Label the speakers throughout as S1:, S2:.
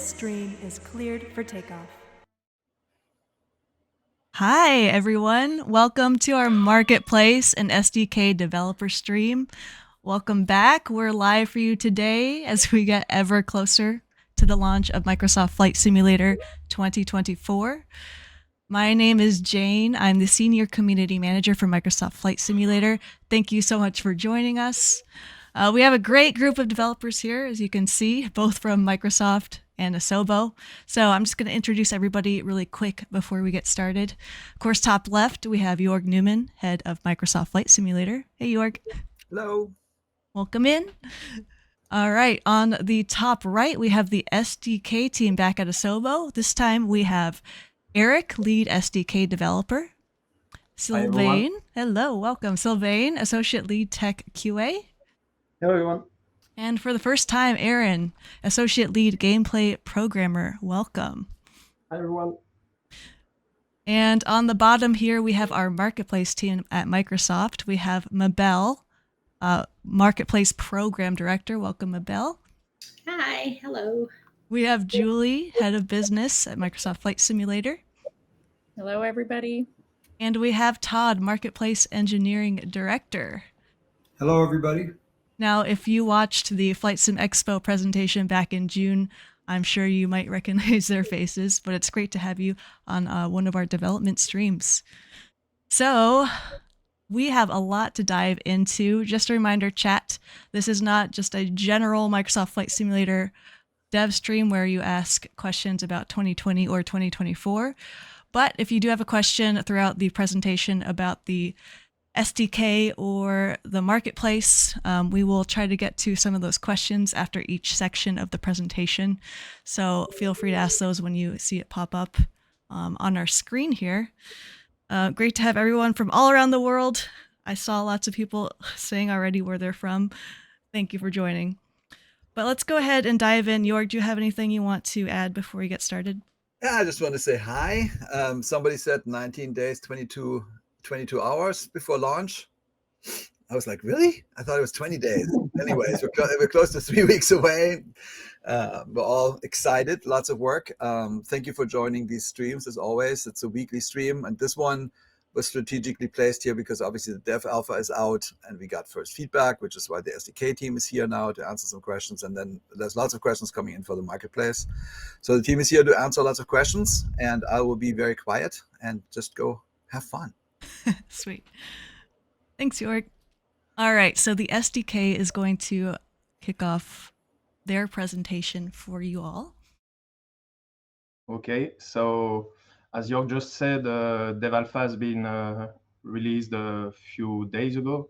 S1: stream is cleared for takeoff.
S2: Hi, everyone. Welcome to our Marketplace and SDK developer stream. Welcome back. We're live for you today as we get ever closer to the launch of Micorosft Flight Simulator 2024. My name is Jayne. I'm the Senior Community Manager for Micorosft Flight Simulator. Thank you so much for joining us. We have a great group of developers here, as you can see, both from Microsoft and Asobo. So I'm just going to introduce everybody really quick before we get started. Of course, top left, we have Jorg Newman, head of Micorosft Flight Simulator. Hey, Jorg.
S3: Hello.
S2: Welcome in. All right, on the top right, we have the SDK team back at Asobo. This time we have Eric, lead SDK developer. Sylvain, hello, welcome. Sylvain, associate lead tech QA.
S4: Hello, everyone.
S2: And for the first time, Aaron, associate lead gameplay programmer. Welcome.
S4: Hi, everyone.
S2: And on the bottom here, we have our marketplace team at Microsoft. We have Mabel, marketplace program director. Welcome, Mabel.
S5: Hi, hello.
S2: We have Julie, head of business at Micorosft Flight Simulator.
S6: Hello, everybody.
S2: And we have Todd, marketplace engineering director.
S3: Hello, everybody.
S2: Now, if you watched the Flight Sim Expo presentation back in June, I'm sure you might recognize their faces, but it's great to have you on one of our development streams. So we have a lot to dive into. Just a reminder, chat, this is not just a general Micorosft Flight Simulator dev stream where you ask questions about 2020 or 2024. But if you do have a question throughout the presentation about the SDK or the marketplace, we will try to get to some of those questions after each section of the presentation. So feel free to ask those when you see it pop up on our screen here. Great to have everyone from all around the world. I saw lots of people saying already where they're from. Thank you for joining. But let's go ahead and dive in. Jorg, do you have anything you want to add before we get started?
S3: Yeah, I just want to say hi. Somebody said 19 days, 22 hours before launch. I was like, really? I thought it was 20 days. Anyways, we're close to 3 weeks away. We're all excited, lots of work. Thank you for joining these streams as always. It's a weekly stream, and this one was strategically placed here because obviously the dev alpha is out and we got first feedback, which is why the SDK team is here now to answer some questions. And then there's lots of questions coming in for the marketplace. So the team is here to answer lots of questions, and I will be very quiet and just go have fun.
S2: Sweet. Thanks, Jorg. All right, so the SDK is going to kick off their presentation for you all.
S4: Okay, so as Jorg just said, Dev Alpha has been released a few days ago,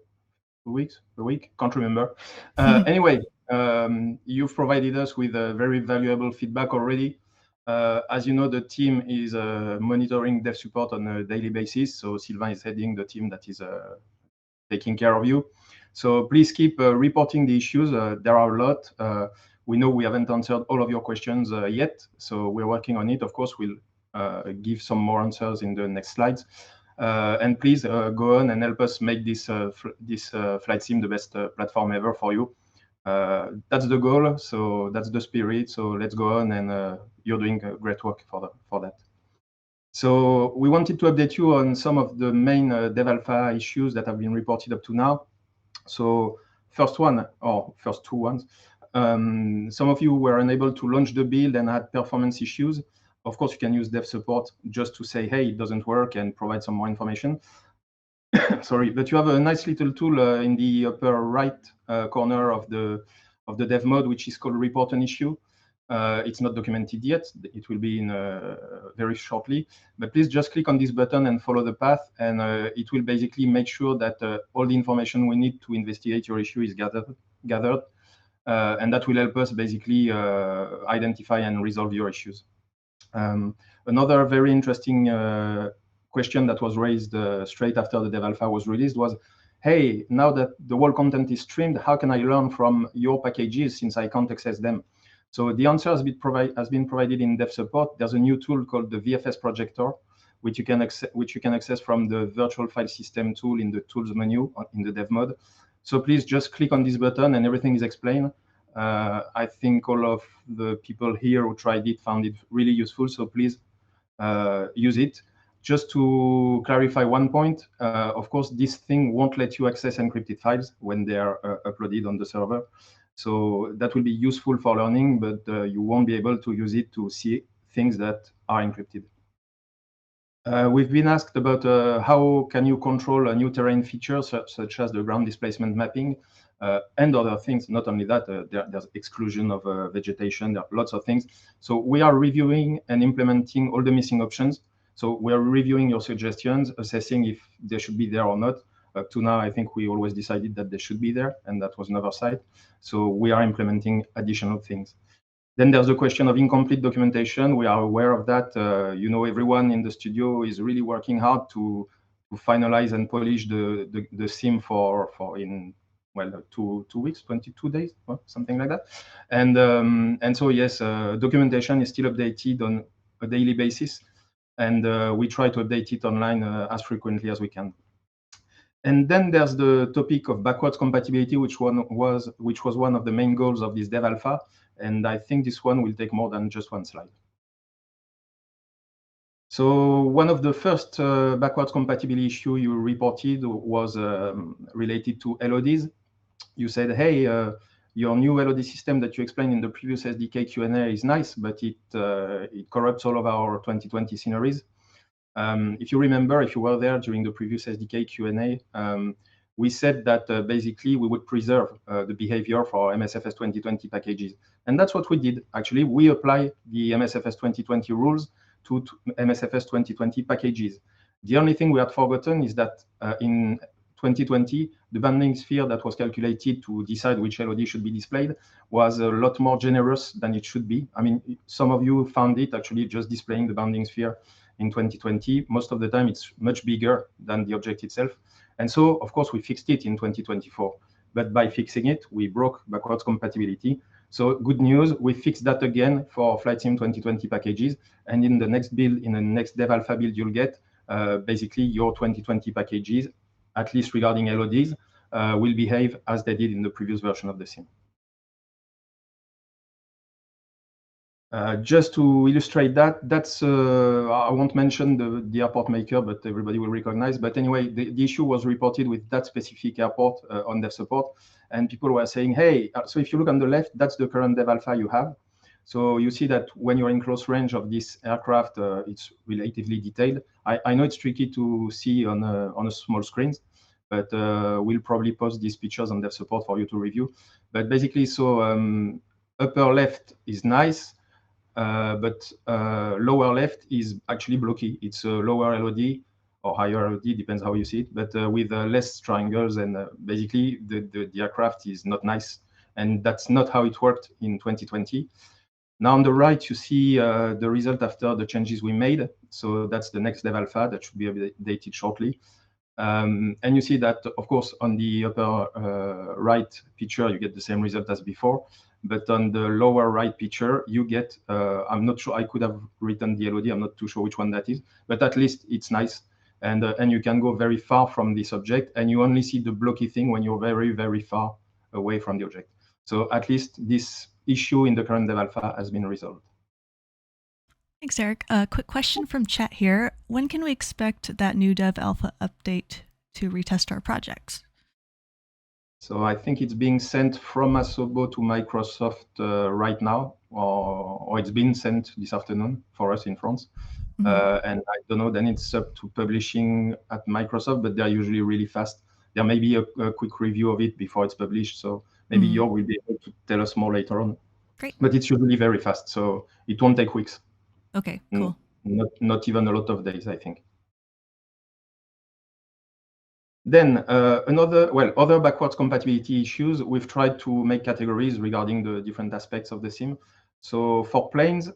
S4: a week, can't remember. Anyway, you've provided us with very valuable feedback already. As you know, the team is monitoring dev support on a daily basis. So Sylvain is heading the team that is taking care of you. So please keep reporting the issues. There are a lot. We know we haven't answered all of your questions yet, so we're working on it. Of course, we'll give some more answers in the next slides. And please go on and help us make this flight sim the best platform ever for you. That's the goal, so that's the spirit. So let's go on, and you're doing great work for that. So we wanted to update you on some of the main Dev Alpha issues that have been reported up to now. So first two ones. Some of you were unable to launch the build and had performance issues. Of course, you can use dev support just to say, hey, it doesn't work, and provide some more information. Sorry, but you have a nice little tool in the upper right corner of the dev mode, which is called report an issue. It's not documented yet. It will be in very shortly. But please just click on this button and follow the path, and it will basically make sure that all the information we need to investigate your issue is gathered. And that will help us basically identify and resolve your issues. Another very interesting question that was raised straight after the Dev Alpha was released was, hey, now that the whole content is streamed, how can I learn from your packages since I can't access them? So the answer has been provided in dev support. There's a new tool called the VFS projector, which you can access from the virtual file system tool in the tools menu in the dev mode. So please just click on this button and everything is explained. I think all of the people here who tried it found it really useful, so please use it. Just to clarify one point, of course, this thing won't let you access encrypted files when they are uploaded on the server. So that will be useful for learning, but you won't be able to use it to see things that are encrypted. We've been asked about how can you control a new terrain feature, such as the ground displacement mapping, and other things. Not only that, there's exclusion of vegetation, there are lots of things. So we are reviewing and implementing all the missing options. So we are reviewing your suggestions, assessing if they should be there or not. Up to now, I think we always decided that they should be there, and that was another side. So we are implementing additional things. Then there's the question of incomplete documentation. We are aware of that. Everyone in the studio is really working hard to finalize and polish the sim for in 2 weeks, 22 days, something like that. And so yes, documentation is still updated on a daily basis, and we try to update it online as frequently as we can. And then there's the topic of backwards compatibility, which was one of the main goals of this dev alpha. And I think this one will take more than just one slide. So one of the first backwards compatibility issue you reported was related to LODs. You said, hey, your new LOD system that you explained in the previous SDK Q&A is nice, but it corrupts all of our 2020 sceneries. If you remember, if you were there during the previous SDK Q&A, we said that basically we would preserve the behavior for MSFS 2020 packages. And that's what we did. Actually, we apply the MSFS 2020 rules to MSFS 2020 packages. The only thing we had forgotten is that in 2020, the banding sphere that was calculated to decide which LOD should be displayed was a lot more generous than it should be. I mean, some of you found it actually just displaying the banding sphere in 2020. Most of the time, it's much bigger than the object itself. And so, of course, we fixed it in 2024. But by fixing it, we broke backwards compatibility. So good news, we fixed that again for Flight Sim 2020 packages. And in the next build, in the next dev alpha build, you'll get basically your 2020 packages, at least regarding LODs, will behave as they did in the previous version of the sim. Just to illustrate that, that's I won't mention the airport maker, but everybody will recognize. But anyway, the issue was reported with that specific airport on their support, and people were saying, hey, so if you look on the left, that's the current dev alpha you have. So you see that when you're in close range of this aircraft, it's relatively detailed. I know it's tricky to see on a small screen, but we'll probably post these pictures on their support for you to review. But basically, so upper left is nice. But lower left is actually blocky. It's a lower LOD or higher LOD, depends how you see it, but with less triangles, and basically the aircraft is not nice. And that's not how it worked in 2020. Now on the right, you see the result after the changes we made. So that's the next dev alpha that should be updated shortly. And you see that, of course, on the upper right picture, you get the same result as before. But on the lower right picture, you get, I'm not sure, I could have written the LOD, I'm not too sure which one that is, but at least it's nice. And you can go very far from this object, and you only see the blocky thing when you're very, very far away from the object. So at least this issue in the current dev alpha has been resolved.
S2: Thanks, Eric. A quick question from chat here. When can we expect that new dev alpha update to retest our projects?
S4: So I think it's being sent from Asobo to Micorosft right now, or it's been sent this afternoon for us in France. Mm-hmm. And I don't know, then it's up to publishing at Micorosft, but they're usually really fast. There may be a quick review of it before it's published, so maybe Jorg will be able to tell us more later on.
S2: Great.
S4: But it's usually very fast, so it won't take weeks.
S2: Okay, cool.
S4: Not even a lot of days, I think. Then other backwards compatibility issues, we've tried to make categories regarding the different aspects of the sim. So for planes,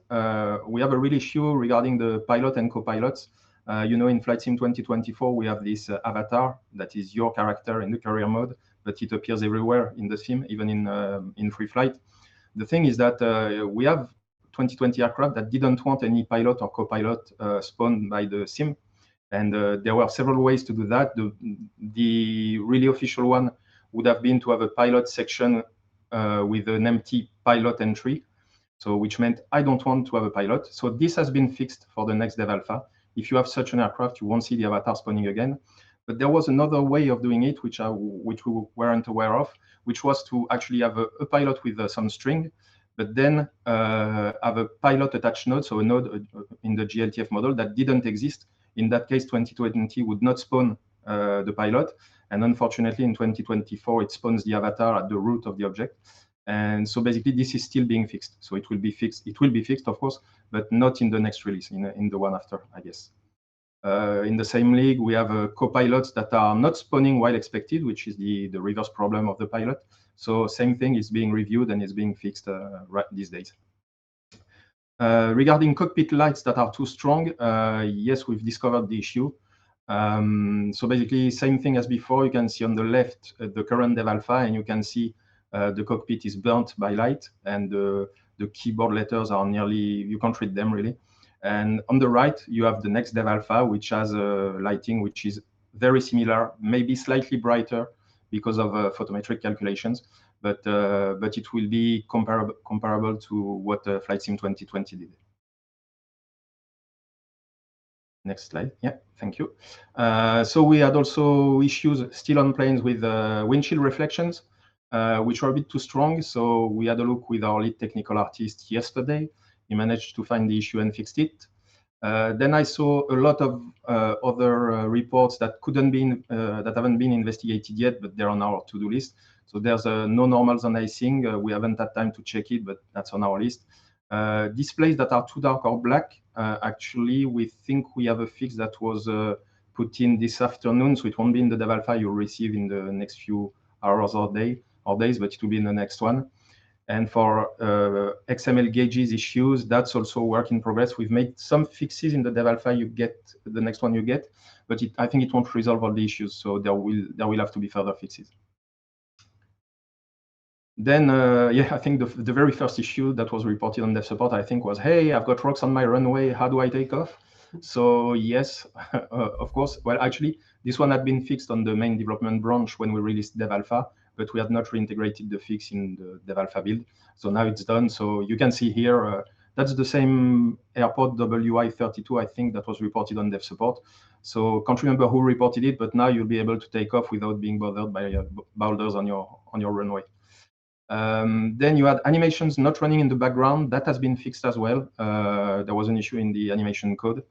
S4: we have a real issue regarding the pilot and co-pilots. In Flight Sim 2024, we have this avatar that is your character in the career mode, but it appears everywhere in the sim, even in free flight. The thing is that we have 2020 aircraft that didn't want any pilot or co-pilot spawned by the sim. And there were several ways to do that. The really official one would have been to have a pilot section with an empty pilot entry. So which meant I don't want to have a pilot. So this has been fixed for the next dev alpha. If you have such an aircraft, you won't see the avatar spawning again. But there was another way of doing it, which we weren't aware of, which was to actually have a pilot with some string, but then have a pilot attached node, so a node in the GLTF model that didn't exist. In that case, 2020 would not spawn the pilot. And unfortunately, in 2024, it spawns the avatar at the root of the object. And so basically, this is still being fixed. So it will be fixed. It will be fixed, of course, but not in the next release, in the one after, I guess. In the same league, we have co-pilots that are not spawning while expected, which is the reverse problem of the pilot. So same thing is being reviewed and is being fixed right these days. Regarding cockpit lights that are too strong, yes, we've discovered the issue. So basically, same thing as before. You can see on the left the current dev alpha, and you can see the cockpit is burnt by light, and the keyboard letters are nearly, you can't read them really. And on the right, you have the next dev alpha, which has lighting which is very similar, maybe slightly brighter because of photometric calculations, but it will be comparable to what Flight Sim 2020 did. Next slide. Yeah, thank you. So we had also issues still on planes with windshield reflections, which were a bit too strong. So we had a look with our lead technical artist yesterday. He managed to find the issue and fixed it. Then I saw a lot of other reports that that haven't been investigated yet, but they're on our to-do list. So there's no normals on icing. We haven't had time to check it, but that's on our list. Displays that are too dark or black, actually, we think we have a fix that was put in this afternoon, so it won't be in the dev alpha you'll receive in the next few hours or days, but it will be in the next one. And for XML gauges issues, that's also a work in progress. We've made some fixes in the dev alpha you get, the next one you get, but I think it won't resolve all the issues, so there will have to be further fixes. Then, yeah, I think the very first issue that was reported on dev support, I think, was, hey, I've got rocks on my runway. How do I take off? So yes, of course. Well, actually, this one had been fixed on the main development branch when we released dev alpha, but we had not reintegrated the fix in the dev alpha build. So now it's done. So you can see here, that's the same airport WI32, I think, that was reported on dev support. So can't remember who reported it, but now you'll be able to take off without being bothered by boulders on your runway. Then you had animations not running in the background. That has been fixed as well. There was an issue in the animation code.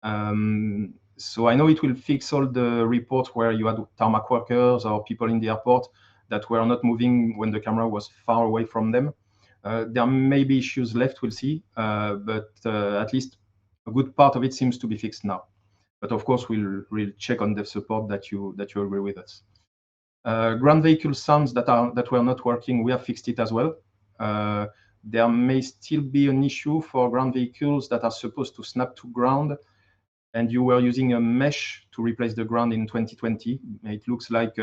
S4: So I know it will fix all the reports where you had tarmac workers or people in the airport that were not moving when the camera was far away from them. There may be issues left, we'll see, but at least a good part of it seems to be fixed now. But of course, we'll check on dev support that you agree with us. Ground vehicle sounds that were not working, we have fixed it as well. There may still be an issue for ground vehicles that are supposed to snap to ground, and you were using a mesh to replace the ground in 2020. It looks like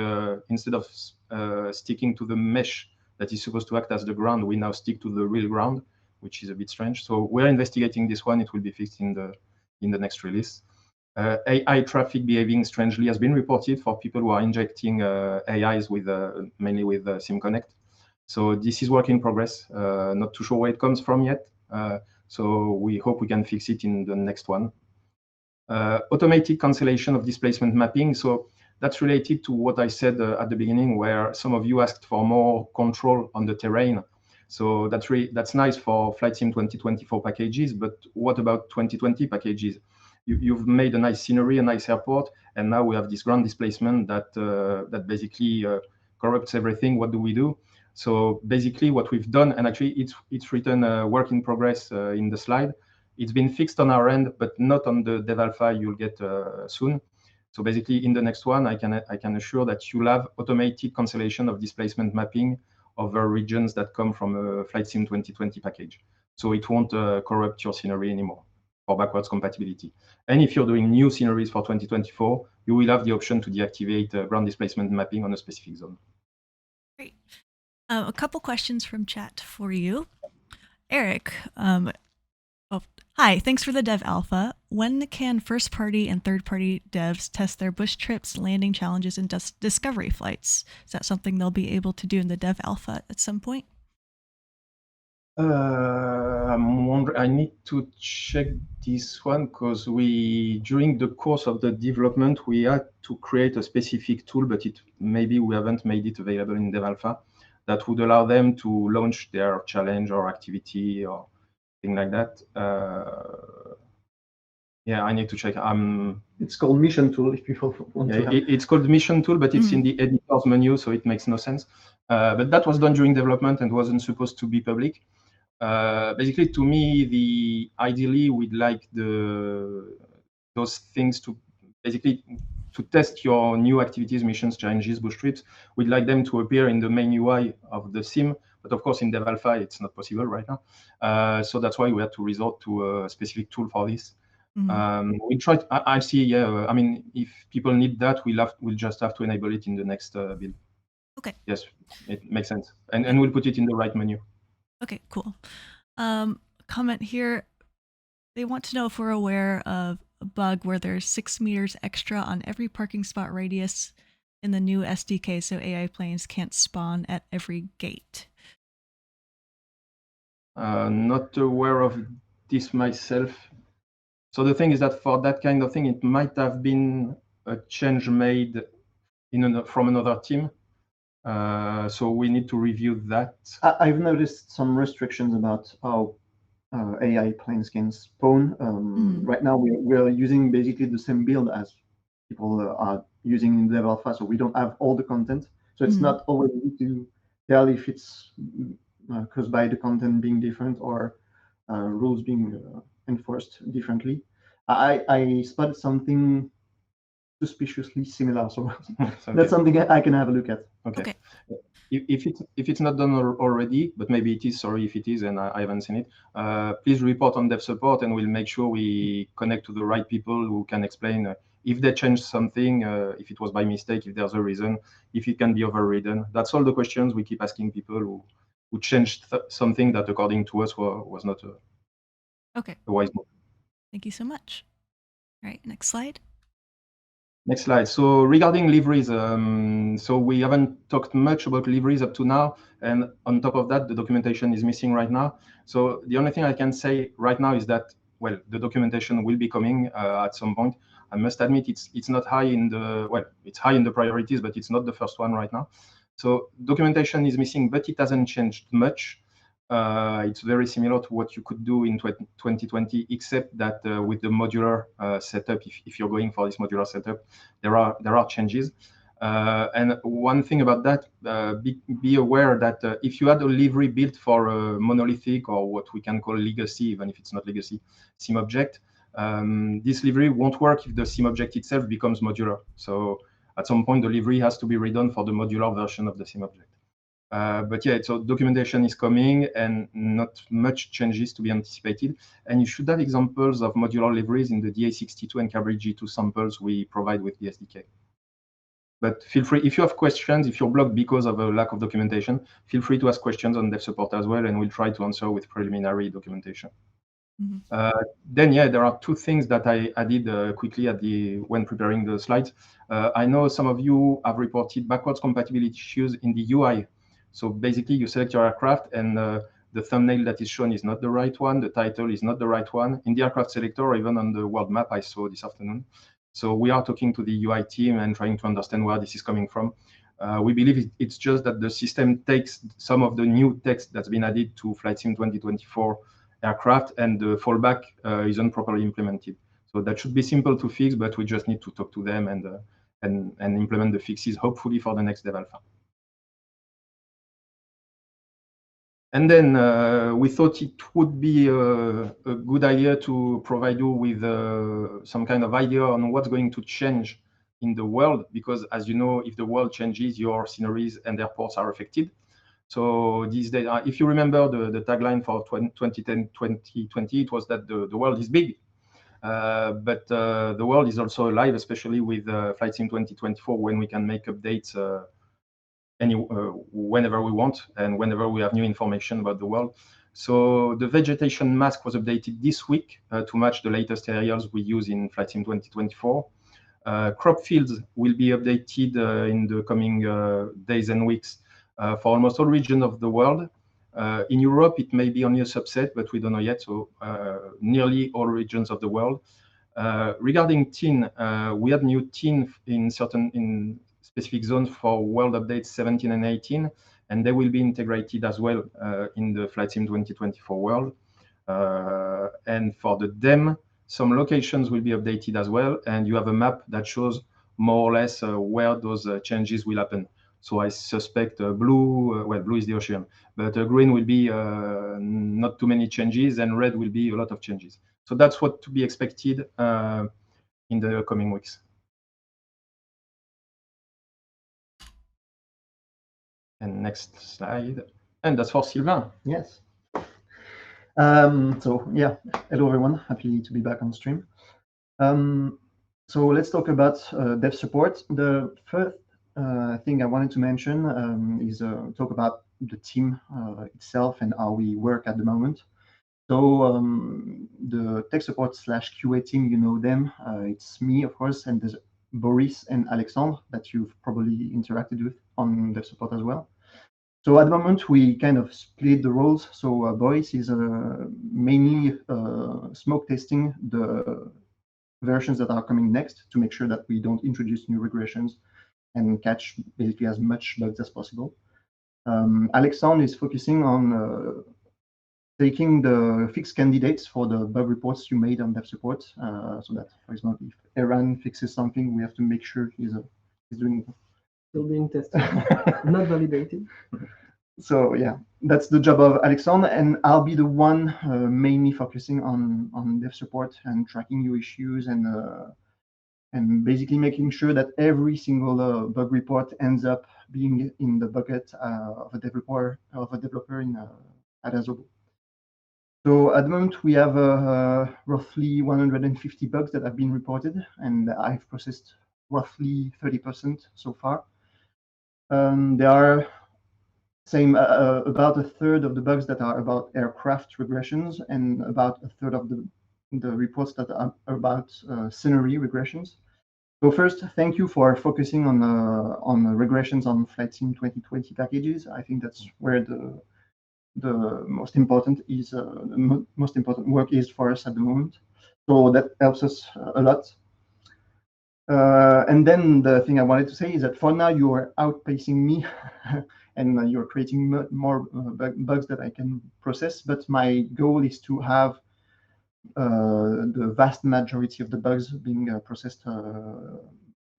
S4: instead of sticking to the mesh that is supposed to act as the ground, we now stick to the real ground, which is a bit strange. So we're investigating this one. It will be fixed in the next release. AI traffic behaving strangely has been reported for people who are injecting AIs with mainly with SimConnect. So this is work in progress. Not too sure where it comes from yet. So we hope we can fix it in the next one. Automatic cancellation of displacement mapping. So that's related to what I said at the beginning, where some of you asked for more control on the terrain. So that's nice for Flight Sim 2024 packages, but what about 2020 packages? You've made a nice scenery, a nice airport, and now we have this ground displacement that basically corrupts everything. What do we do? So basically what we've done, and actually it's written work in progress in the slide. It's been fixed on our end, but not on the dev alpha you'll get soon. So basically in the next one, I can assure that you'll have automated cancellation of displacement mapping over regions that come from a Flight Sim 2020 package. So it won't corrupt your scenery anymore for backwards compatibility. And if you're doing new sceneries for 2024, you will have the option to deactivate ground displacement mapping on a specific zone.
S2: Great. A couple questions from chat for you. Eric, Oh, hi, thanks for the Dev Alpha. When can first-party and third-party devs test their bush trips, landing challenges, and discovery flights? Is that something they'll be able to do in the Dev Alpha at some point?
S4: I'm wondering, I need to check this one because during the course of the development, we had to create a specific tool, but maybe we haven't made it available in Dev Alpha that would allow them to launch their challenge or activity or thing like that. Yeah, I need to check.
S7: It's called Mission Tool if people want to have.
S4: It's called Mission Tool, but it's in the editor's menu, so it makes no sense. But that was done during development and wasn't supposed to be public. Basically, to me, ideally we'd like those things to basically to test your new activities, missions, challenges, bush trips. We'd like them to appear in the main UI of the sim, but of course in Dev Alpha it's not possible right now. So that's why we had to resort to a specific tool for this. We tried. I see. Yeah, I mean, if people need that, we'll just have to enable it in the next build.
S2: Okay.
S4: Yes, it makes sense, and we'll put it in the right menu.
S2: Okay, cool. Comment here. They want to know if we're aware of a bug where there's 6 meters extra on every parking spot radius in the new SDK, so AI planes can't spawn at every gate.
S4: Not aware of this myself. So the thing is that for that kind of thing, it might have been a change made from another team. So we need to review that.
S7: I've noticed some restrictions about how AI planes can spawn. Right now, we're using basically the same build as people are using in Dev Alpha, so we don't have all the content. So it's not always easy to tell if it's caused by the content being different or rules being enforced differently. I spotted something suspiciously similar, so that's something I can have a look at.
S4: Okay. If it's not done already, but maybe it is, sorry if it is and I haven't seen it, please report on dev support and we'll make sure we connect to the right people who can explain if they changed something, if it was by mistake, if there's a reason, if it can be overridden. That's all the questions we keep asking people who changed something that according to us was not a wise move.
S2: Thank you so much. All right, next slide.
S4: Next slide. So regarding liveries, so we haven't talked much about liveries up to now. And on top of that, the documentation is missing right now. So the only thing I can say right now is that, well, the documentation will be coming at some point. I must admit it's not high in the, well, it's high in the priorities, but it's not the first one right now. So documentation is missing, but it hasn't changed much. It's very similar to what you could do in 2020, except that with the modular setup, if you're going for this modular setup, there are changes. And one thing about that, be aware that if you had a livery built for a monolithic or what we can call legacy, even if it's not legacy, sim object, this livery won't work if the sim object itself becomes modular. So at some point, the livery has to be redone for the modular version of the sim object. But yeah, so documentation is coming and not much changes to be anticipated. And you should have examples of modular liveries in the DA62 and Cabri G2 samples we provide with the SDK. But feel free, if you have questions, if you're blocked because of a lack of documentation, feel free to ask questions on dev support as well, and we'll try to answer with preliminary documentation. Then, yeah, there are two things that I added quickly when preparing the slides. I know some of you have reported backwards compatibility issues in the UI. So basically, you select your aircraft, and the thumbnail that is shown is not the right one. The title is not the right one. In the aircraft selector, or even on the world map I saw this afternoon. So we are talking to the UI team and trying to understand where this is coming from. We believe it's just that the system takes some of the new text that's been added to Flight Sim 2024 aircraft, and the fallback isn't properly implemented. So that should be simple to fix, but we just need to talk to them and implement the fixes, hopefully for the next Dev Alpha. And then we thought it would be a good idea to provide you with some kind of idea on what's going to change in the world, because as you know, if the world changes, your sceneries and airports are affected. So these days, if you remember the tagline for 2010-2020, it was that the world is big, but the world is also alive, especially with Flight Sim 2024, when we can make updates whenever we want and whenever we have new information about the world. So the vegetation mask was updated this week to match the latest aerials we use in Flight Sim 2024. Crop fields will be updated in the coming days and weeks for almost all regions of the world. In Europe, it may be only a subset, but we don't know yet. So nearly all regions of the world. Regarding TIN, we had new TIN in specific zones for world updates 17 and 18, and they will be integrated as well in the Flight Sim 2024 world. And for the DEM, some locations will be updated as well, and you have a map that shows more or less where those changes will happen. So I suspect blue, well, blue is the ocean, but green will be not too many changes, and red will be a lot of changes. So that's what to be expected in the coming weeks. And next slide, and that's for Sylvain.
S7: Yes. So yeah, hello everyone. Happy to be back on stream. So let's talk about dev support. The first thing I wanted to mention is talk about the team itself and how we work at the moment. So the tech support / QA team, you know them. It's me, of course, and there's Boris and Alexandre that you've probably interacted with on dev support as well. So at the moment, we kind of split the roles. So Boris is mainly smoke testing the versions that are coming next to make sure that we don't introduce new regressions and catch basically as much bugs as possible. Alexandre is focusing on taking the fixed candidates for the bug reports you made on dev support, so that, for example, if Eran fixes something, we have to make sure he's doing
S8: Still being tested, not validated.
S7: So yeah, that's the job of Alexandre, and I'll be the one mainly focusing on dev support and tracking new issues and basically making sure that every single bug report ends up being in the bucket of a developer at Azobo. So at the moment we have roughly 150 bugs that have been reported, and I've processed roughly 30% so far. There are about a third of the bugs that are about aircraft regressions, and about a third of the reports that are about scenery regressions. So first, thank you for focusing on regressions on Flight Sim 2020 packages. I think that's where the most important work is for us at the moment. So that helps us a lot. And then the thing I wanted to say is that for now you are outpacing me and you're creating more bugs that I can process, but my goal is to have the vast majority of the bugs being processed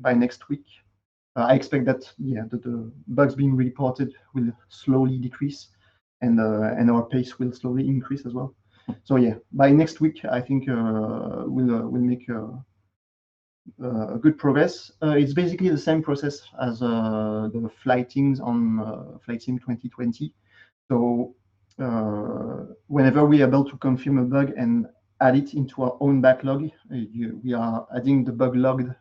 S7: by next week. I expect that the bugs being reported will slowly decrease, and our pace will slowly increase as well. So yeah, by next week I think we'll make a good progress. It's basically the same process as the flightings on Flight Sim 2020. So whenever we are able to confirm a bug and add it into our own backlog, we are adding the bug logged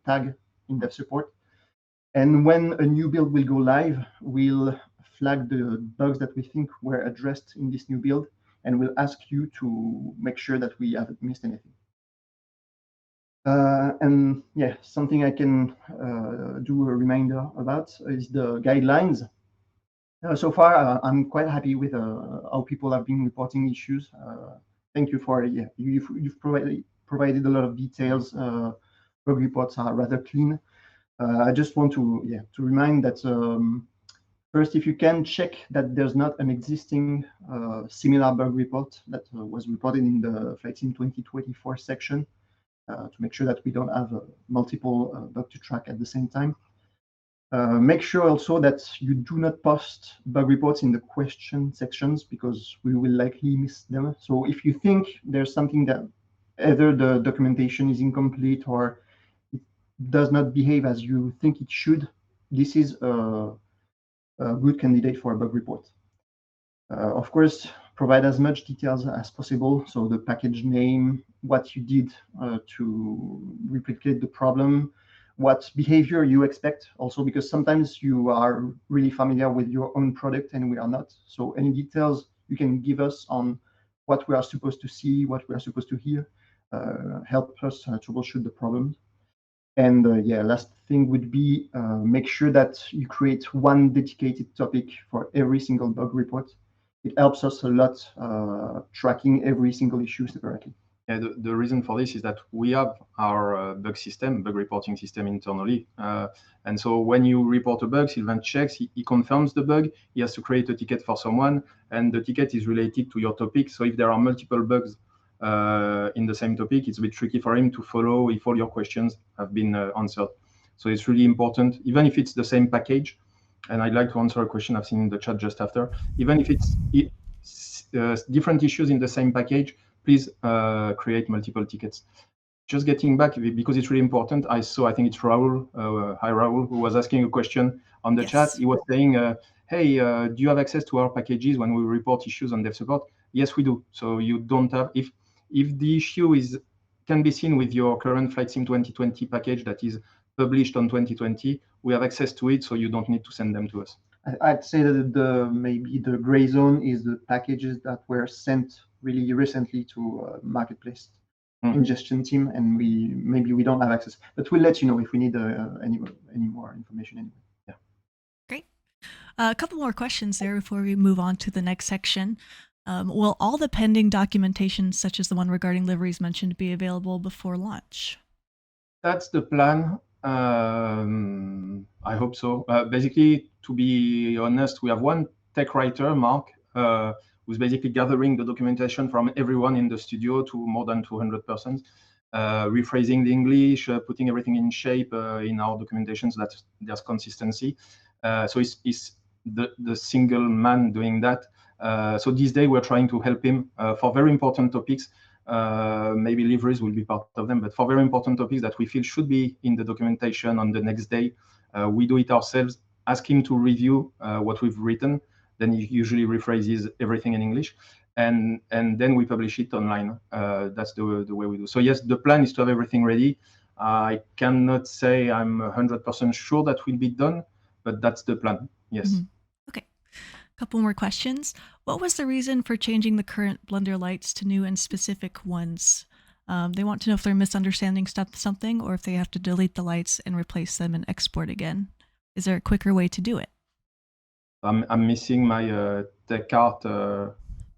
S7: tag in dev support. And when a new build will go live, we'll flag the bugs that we think were addressed in this new build, and we'll ask you to make sure that we haven't missed anything. And yeah, something I can do a reminder about is the guidelines. So far, I'm quite happy with how people have been reporting issues. Thank you for you've provided a lot of details. Bug reports are rather clean. I just want to remind that first, if you can check that there's not an existing similar bug report that was reported in the Flight Sim 2024 section, to make sure that we don't have multiple bugs to track at the same time. Make sure also that you do not post bug reports in the question sections, because we will likely miss them. So if you think there's something that either the documentation is incomplete or it does not behave as you think it should, this is a good candidate for a bug report. Of course, provide as much details as possible. So the package name, what you did to replicate the problem, what behavior you expect also, because sometimes you are really familiar with your own product and we are not. So any details you can give us on what we are supposed to see, what we are supposed to hear, help us troubleshoot the problems. And last thing would be make sure that you create one dedicated topic for every single bug report. It helps us a lot tracking every single issue separately.
S4: Yeah, the reason for this is that we have our bug reporting system internally. And so when you report a bug, Sylvain checks, he confirms the bug, he has to create a ticket for someone, and the ticket is related to your topic. So if there are multiple bugs in the same topic, it's a bit tricky for him to follow if all your questions have been answered. So it's really important, even if it's the same package. And I'd like to answer a question I've seen in the chat just after. Even if it's different issues in the same package, please create multiple tickets. Just getting back, because it's really important, I think it's Raul, hi Raul, who was asking a question on the chat. He was saying, hey, do you have access to our packages when we report issues on dev support? Yes, we do. So you don't have, if the issue can be seen with your current Flight Sim 2020 package that is published on 2020, we have access to it, so you don't need to send them to us.
S7: I'd say that maybe the gray zone is the packages that were sent really recently to Marketplace ingestion team, and we don't have access, but we'll let you know if we need any more information anyway.
S4: Yeah.
S2: Great. A couple more questions there before we move on to the next section. Will all the pending documentation, such as the one regarding liveries mentioned, be available before launch?
S4: That's the plan. I hope so. Basically, to be honest, we have one tech writer, Mark, who's basically gathering the documentation from everyone in the studio, to more than 200 persons, rephrasing the English, putting everything in shape in our documentation so that there's consistency. So he's the single man doing that. So this day we're trying to help him for very important topics. Maybe liveries will be part of them, but for very important topics that we feel should be in the documentation on the next day, we do it ourselves, ask him to review what we've written, then he usually rephrases everything in English, and then we publish it online. That's the way we do. So yes, the plan is to have everything ready. I cannot say I'm 100% sure that will be done, but that's the plan, yes.
S2: Mm-hmm. Okay. Couple more questions. What was the reason for changing the current Blender lights to new and specific ones? They want to know if they're misunderstanding something, or if they have to delete the lights and replace them and export again. Is there a quicker way to do it?
S4: I'm missing my tech art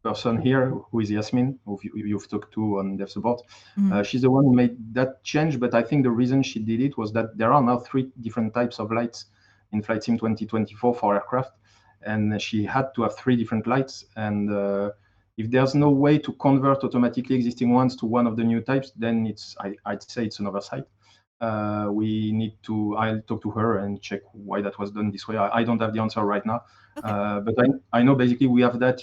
S4: person here, who is Yasmin, who you've talked to on dev support. Mm-hmm. She's the one who made that change, but I think the reason she did it was that there are now 3 different types of lights in Flight Sim 2024 for aircraft. And she had to have 3 different lights. And if there's no way to convert automatically existing ones to one of the new types, then I'd say it's an oversight. I'll talk to her and check why that was done this way. I don't have the answer right now. Okay. But I know basically we have that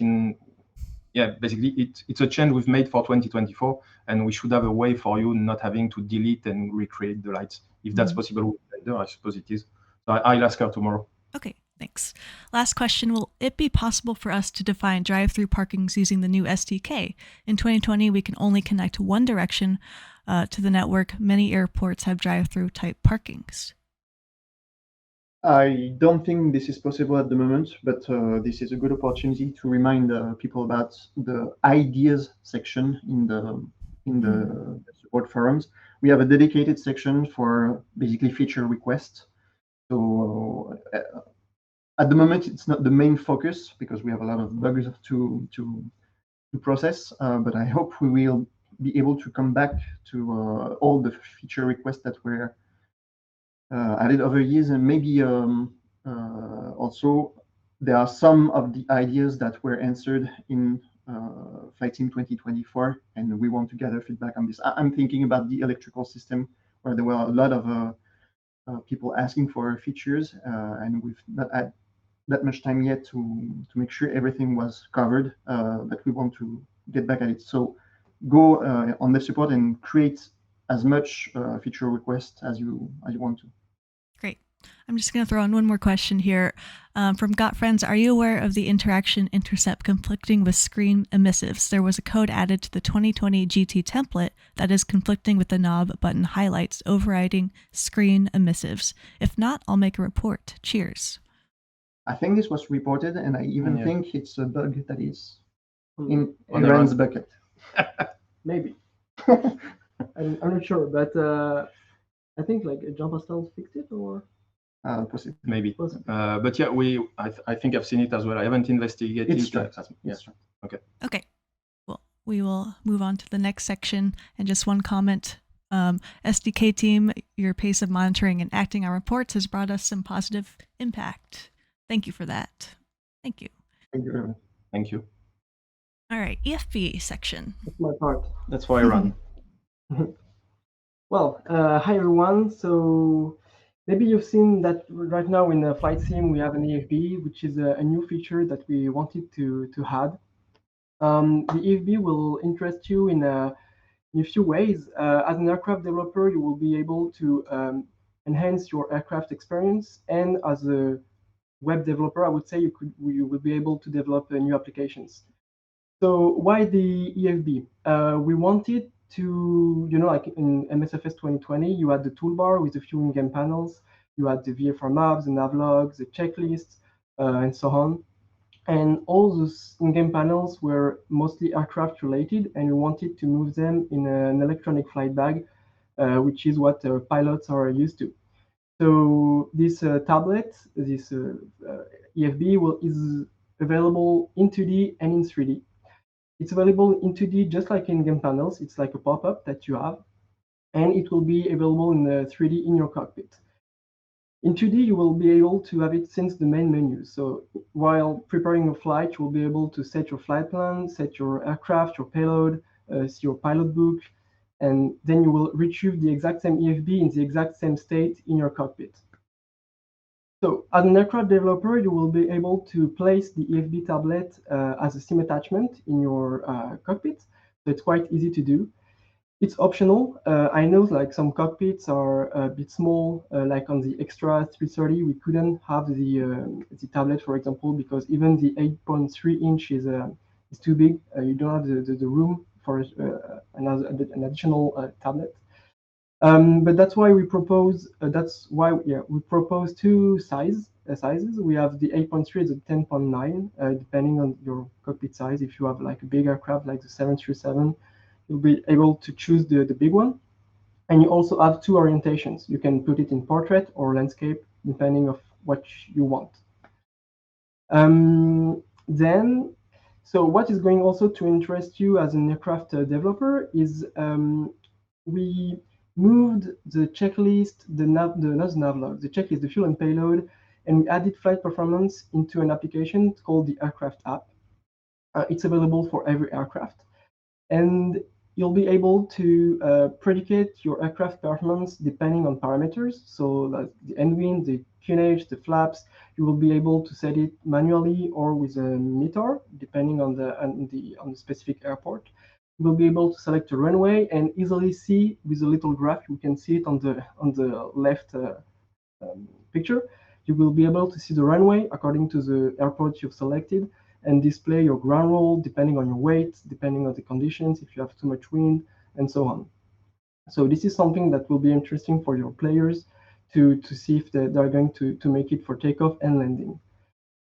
S4: basically it's a change we've made for 2024, and we should have a way for you not having to delete and recreate the lights. If that's possible with Blender, I suppose it is. So I'll ask her tomorrow.
S2: Okay. Thanks. Last question. Will it be possible for us to define drive-through parkings using the new SDK? In 2020, we can only connect one direction to the network. Many airports have drive-through type parkings.
S7: I don't think this is possible at the moment, but this is a good opportunity to remind people about the ideas section in the support forums. We have a dedicated section for basically feature requests. So at the moment, it's not the main focus because we have a lot of bugs to process, but I hope we will be able to come back to all the feature requests that were added over years, and maybe also there are some of the ideas that were answered in Flight Sim 2024, and we want to gather feedback on this. I'm thinking about the electrical system, where there were a lot of people asking for features, and we've not had that much time yet to make sure everything was covered, but we want to get back at it. So go on the support and create as much feature requests as you want to.
S2: Great. I'm just going to throw in one more question here. From Got Friends, are you aware of the interaction intercept conflicting with screen emissives? There was a code added to the 2020 GT template that is conflicting with the knob button highlights, overriding screen emissives. If not, I'll make a report. Cheers.
S7: I think this was reported, and I even think it's a bug that is In
S4: On the
S7: Aaron's
S4: run.
S7: bucket.
S8: Maybe. I'm not sure, but I think like Jumper Stones fixed it, or
S7: Possibly.
S4: Maybe.
S8: possibly.
S4: But yeah, I think I've seen it as well. I haven't investigated.
S7: It's true.
S4: Yeah.
S7: It's true.
S2: Okay. Well, we will move on to the next section. And just one comment. SDK team, your pace of monitoring and acting on reports has brought us some positive impact. Thank you for that. Thank you.
S7: Thank you very much.
S4: Thank you.
S2: All right, EFB section.
S8: That's my part.
S4: That's why I run.
S8: Well, hi everyone. So maybe you've seen that right now in the Flight Sim we have an EFB, which is a new feature that we wanted to add. The EFB will interest you in a few ways. As an aircraft developer, you will be able to enhance your aircraft experience, and as a web developer, I would say you will be able to develop new applications. So why the EFB? We wanted to, like in MSFS 2020, you had the toolbar with a few in-game panels. You had the VFR maps, the navlogs, the checklists, and so on. And all those in-game panels were mostly aircraft related, and we wanted to move them in an electronic flight bag, which is what pilots are used to. So this tablet, this EFB is available in 2D and in 3D. It's available in 2D just like in game panels. It's like a pop-up that you have, and it will be available in 3D in your cockpit. In 2D, you will be able to have it since the main menu. So while preparing a flight, you will be able to set your flight plan, set your aircraft, your payload, see your pilot book, and then you will retrieve the exact same EFB in the exact same state in your cockpit. So as an aircraft developer, you will be able to place the EFB tablet as a SIM attachment in your cockpit. So it's quite easy to do. It's optional. I know like some cockpits are a bit small, like on the Extra 330, we couldn't have the tablet, for example, because even the 8.3 inch is too big. You don't have the room for an additional tablet. But that's why we propose. We propose two sizes. We have the 8.3 and the 10.9, depending on your cockpit size. If you have like a big aircraft like the 737, you'll be able to choose the big one. And you also have two orientations. You can put it in portrait or landscape, depending of what you want. So what is going also to interest you as an aircraft developer is we moved the checklist, the checklist, the fuel and payload, and we added flight performance into an application called the Aircraft app. It's available for every aircraft. And you'll be able to predicate your aircraft performance depending on parameters. So like the end wind, the QNH, the flaps, you will be able to set it manually or with a meter, depending on the specific airport. You will be able to select a runway and easily see with a little graph. You can see it on the left picture. You will be able to see the runway according to the airport you've selected, and display your ground roll depending on your weight, depending on the conditions, if you have too much wind, and so on. So this is something that will be interesting for your players to see if they're going to make it for takeoff and landing.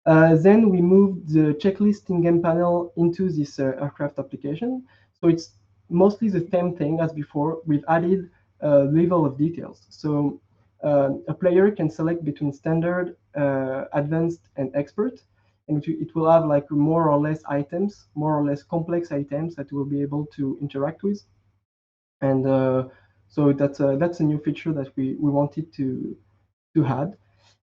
S8: Then we moved the checklist in-game panel into this aircraft application. So it's mostly the same thing as before. We've added a level of details. So a player can select between standard, advanced, and expert. And it will have like more or less items, more or less complex items that we'll be able to interact with. And so that's a new feature that we wanted to add.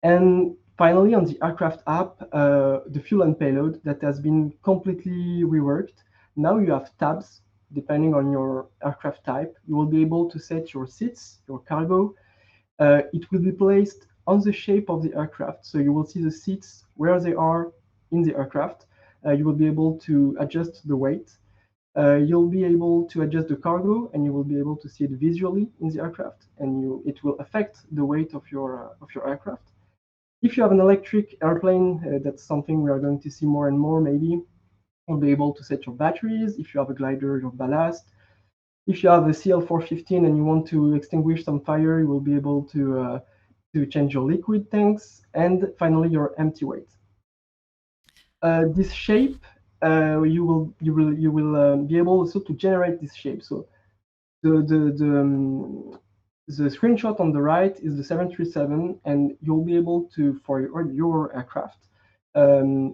S8: And finally, on the Aircraft app, the fuel and payload that has been completely reworked. Now you have tabs depending on your aircraft type. You will be able to set your seats, your cargo. It will be placed on the shape of the aircraft. So you will see the seats where they are in the aircraft. You will be able to adjust the weight. You'll be able to adjust the cargo, and you will be able to see it visually in the aircraft, and it will affect the weight of your aircraft. If you have an electric airplane, that's something we are going to see more and more. Maybe you'll be able to set your batteries. If you have a glider, your ballast. If you have a CL415 and you want to extinguish some fire, you will be able to change your liquid tanks, and finally your empty weight. This shape you will be able also to generate this shape. So the screenshot on the right is the 737, and you'll be able to, for your aircraft,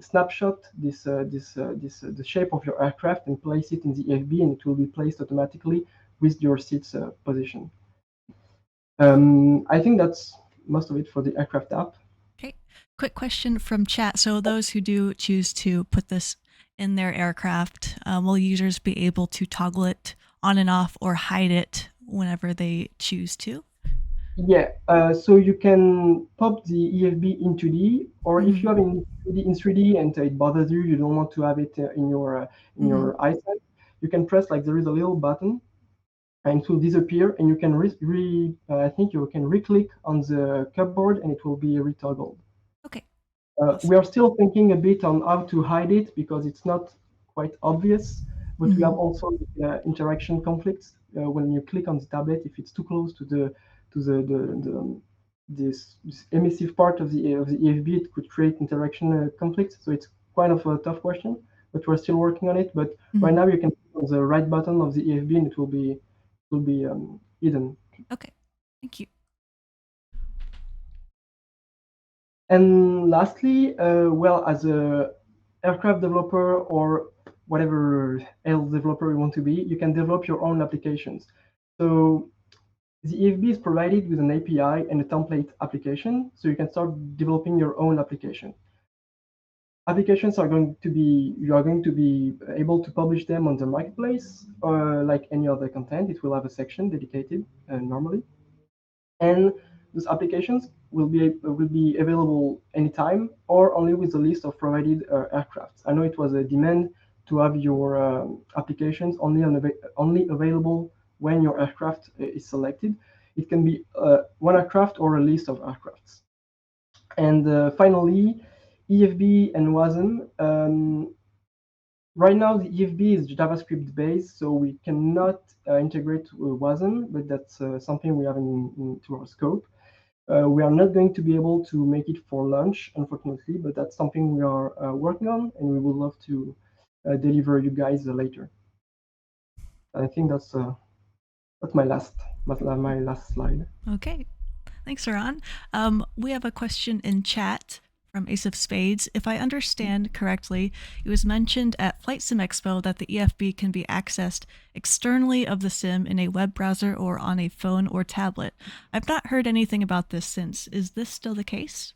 S8: snapshot the shape of your aircraft and place it in the EFB, and it will be placed automatically with your seat's position. I think that's most of it for the aircraft app.
S2: Okay, quick question from chat. So those who do choose to put this in their aircraft, will users be able to toggle it on and off or hide it whenever they choose to?
S8: Yeah, so you can pop the EFB in 2D, or if you have in 3D and it bothers you, you don't want to have it in your eyesight, you can press, like, there is a little button, and it will disappear, and you can I think you can re-click on the cupboard, and it will be retoggled.
S2: Okay.
S8: We are still thinking a bit on how to hide it because it's not quite obvious, but we have also interaction conflicts when you click on the tablet. If it's too close to this emissive part of the EFB, it could create interaction conflicts. So it's kind of a tough question, but we're still working on it. But right now you can click on the right button of the EFB, and it will be hidden.
S2: Okay, thank you.
S8: And lastly, well, as a aircraft developer or whatever else developer you want to be, you can develop your own applications. So the EFB is provided with an API and a template application, so you can start developing your own application. Applications you are going to be able to publish them on the marketplace, like any other content. It will have a section dedicated normally, and those applications will be available anytime or only with a list of provided aircrafts. I know it was a demand to have your applications only available when your aircraft is selected. It can be one aircraft or a list of aircrafts. And finally, EFB and WASM. Right now, the EFB is JavaScript based, so we cannot integrate WASM, but that's something we have into our scope. We are not going to be able to make it for launch, unfortunately, but that's something we are working on, and we would love to deliver you guys later. I think that's my last slide.
S2: Okay, thanks, Saran. We have a question in chat from Ace of Spades. If I understand correctly, it was mentioned at Flight Sim Expo that the EFB can be accessed externally of the sim in a web browser or on a phone or tablet. I've not heard anything about this since. Is this still the case?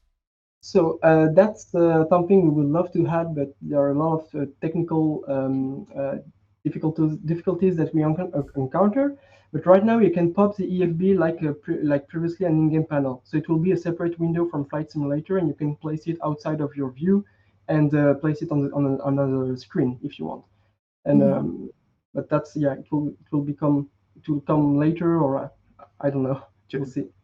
S8: So that's something we would love to have, but there are a lot of technical difficulties that we encounter. But right now, you can pop the EFB like previously an in-game panel. So it will be a separate window from Flight Simulator, and you can place it outside of your view and place it on another screen if you want. And but that's it will come later, or I don't know.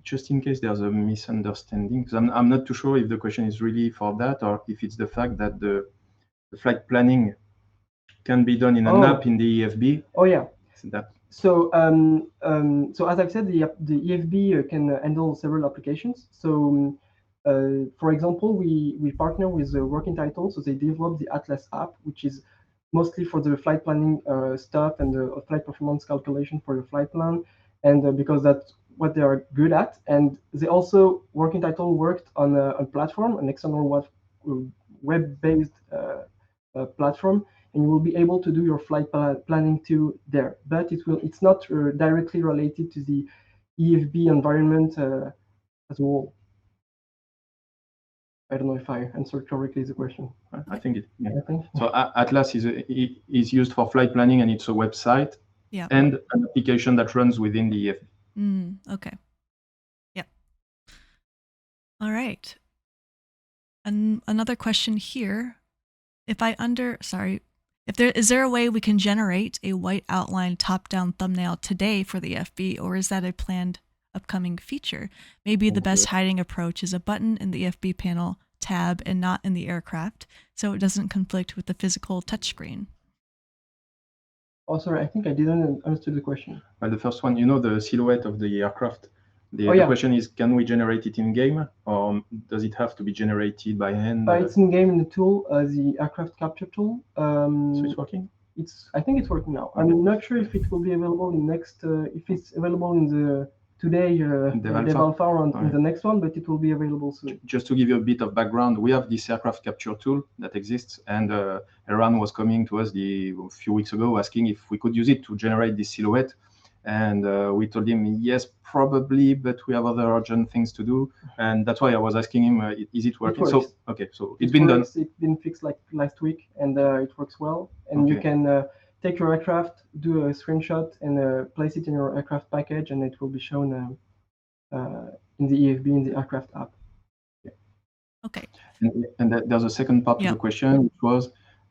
S4: Just in case there's a misunderstanding, because I'm not too sure if the question is really for that or if it's the fact that the flight planning can be done in an app in the EFB.
S8: Oh yeah.
S4: So
S8: as I've said, the EFB can handle several applications. So for example, we partner with Working Title, so they develop the Atlas app, which is mostly for the flight planning stuff and the flight performance calculation for your flight plan, and because that's what they are good at. And they also, Working Title worked on a platform, an external web-based platform, and you will be able to do your flight planning too there. But it's not directly related to the EFB environment as a whole. I don't know if I answered correctly the question.
S4: I think it. Yeah. So Atlas is used for flight planning, and it's a website and an application that runs within the EFB.
S2: Okay. Yep. All right. And another question here. Is there a way we can generate a white outline top-down thumbnail today for the EFB, or is that a planned upcoming feature? Maybe the best hiding approach is a button in the EFB panel tab and not in the aircraft, so it doesn't conflict with the physical touchscreen.
S8: Oh, sorry, I think I didn't understand the question.
S4: Well, the first one, the silhouette of the aircraft The question is, can we generate it in game, or does it have to be generated by hand?
S8: It's in game in the tool, the aircraft capture tool.
S4: So it's working?
S8: I think it's working now. I'm not sure if it will be available in next, if it's available in the today Dev Alpha or in the next one, but it will be available soon.
S4: Just to give you a bit of background, we have this aircraft capture tool that exists, and Eran was coming to us a few weeks ago asking if we could use it to generate this silhouette. And we told him, yes, probably, but we have other urgent things to do. And that's why I was asking him, is it working? So, okay, so it's been done.
S8: It's been fixed like last week, and it works well. And you can take your aircraft, do a screenshot, and place it in your aircraft package, and it will be shown in the EFB, in the aircraft app.
S2: Okay.
S4: And there's a second part to the question, which was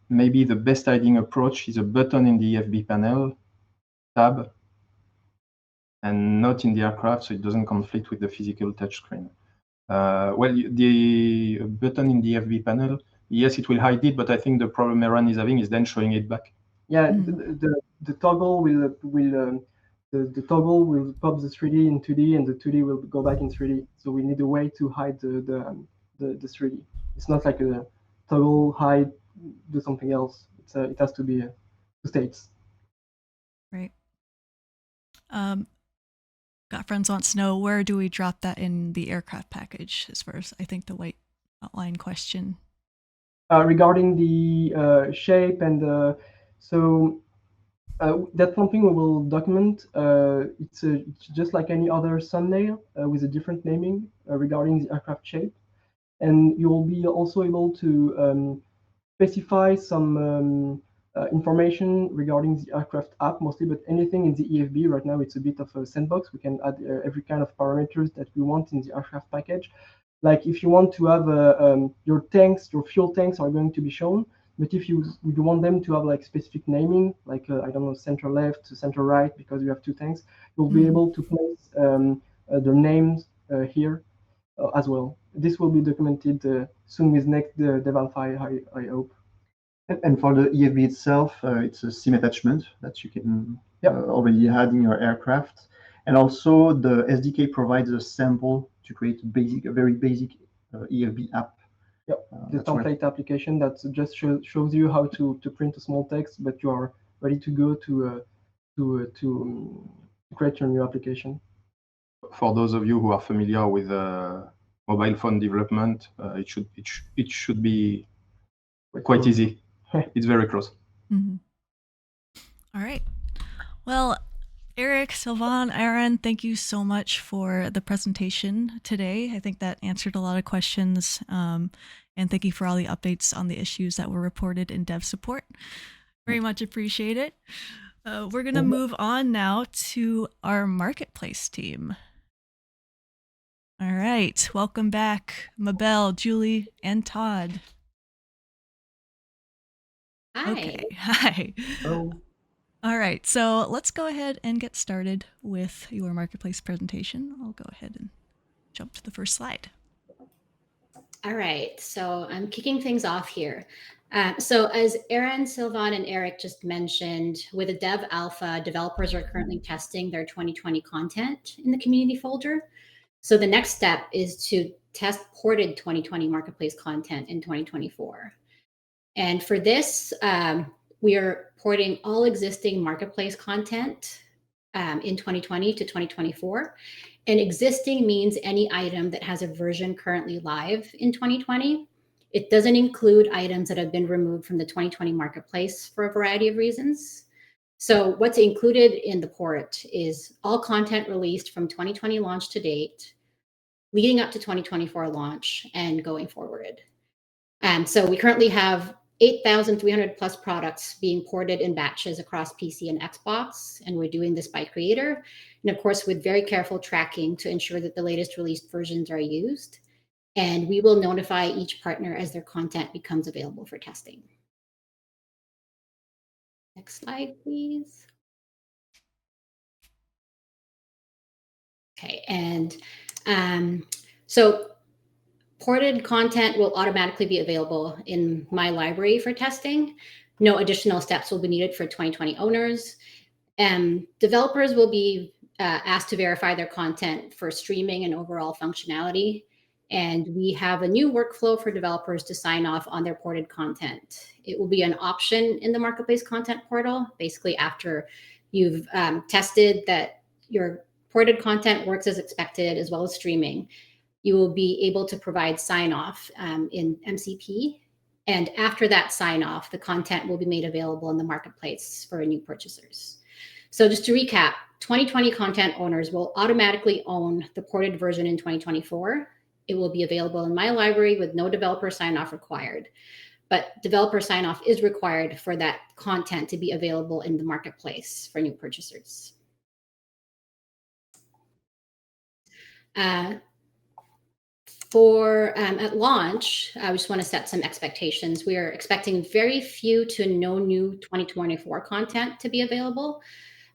S4: maybe the best hiding approach is a button in the EFB panel, tab, and not in the aircraft, so it doesn't conflict with the physical touchscreen. Well, the button in the FB panel, yes, it will hide it, but I think the problem Eran is having is then showing it back.
S8: Yeah, the toggle the toggle will pop the 3D in 2D, and the 2D will go back in 3D. So we need a way to hide the 3D. It's not like a toggle, hide, do something else. It has to be two states.
S2: Right. Got Friends wants to know, where do we drop that in the aircraft package, as far as I think the white outline question.
S8: Regarding the shape and that's something we will document. It's just like any other thumbnail with a different naming regarding the aircraft shape. And you will be also able to specify some information regarding the aircraft app mostly, but anything in the EFB right now, it's a bit of a sandbox. We can add every kind of parameters that we want in the aircraft package. Like if you want to have your tanks, your fuel tanks are going to be shown, but if you want them to have like specific naming, like I don't know, center left, center right, because you have two tanks, you'll be able to place the names here as well. This will be documented soon with next Dev Alpha, I hope.
S7: And for the EFB itself, it's a SIM attachment that you can already add in your aircraft. And also the SDK provides a sample to create a very basic EFB app.
S8: Yep, the template application that just shows you how to print a small text, but you are ready to go to create your new application.
S4: For those of you who are familiar with mobile phone development, it should be quite easy. It's very close.
S2: Mm-hmm. All right. Well, Eric, Sylvain, Eran, thank you so much for the presentation today. I think that answered a lot of questions. And thank you for all the updates on the issues that were reported in dev support. Very much appreciate it. We're going to move on now to our Marketplace team. All right. Welcome back, Mabel, Julie, and Todd.
S5: Hi.
S2: Okay. Hi.
S7: Oh.
S2: All right. So let's go ahead and get started with your Marketplace presentation. I'll go ahead and jump to the first slide.
S5: All right. So I'm kicking things off here. So as Eran, Sylvain, and Eric just mentioned, with a Dev Alpha, developers are currently testing their 2020 content in the community folder. So the next step is to test ported 2020 Marketplace content in 2024. And for this, we are porting all existing Marketplace content in 2020 to 2024. And existing means any item that has a version currently live in 2020. It doesn't include items that have been removed from the 2020 Marketplace for a variety of reasons. So what's included in the port is all content released from 2020 launch to date, leading up to 2024 launch, and going forward. So we currently have 8,300 plus products being ported in batches across PC and Xbox, and we're doing this by creator, and of course with very careful tracking to ensure that the latest released versions are used. And we will notify each partner as their content becomes available for testing. Next slide, please. Okay, and so ported content will automatically be available in my library for testing. No additional steps will be needed for 2020 owners. Developers will be asked to verify their content for streaming and overall functionality. And we have a new workflow for developers to sign off on their ported content. It will be an option in the Marketplace content portal, basically after you've tested that your ported content works as expected, as well as streaming. You will be able to provide sign-off in MCP. And after that sign-off, the content will be made available in the Marketplace for new purchasers. So just to recap, 2020 content owners will automatically own the ported version in 2024. It will be available in my library with no developer sign-off required. But developer sign-off is required for that content to be available in the Marketplace for new purchasers. At launch, I just want to set some expectations. We are expecting very few to no new 2024 content to be available.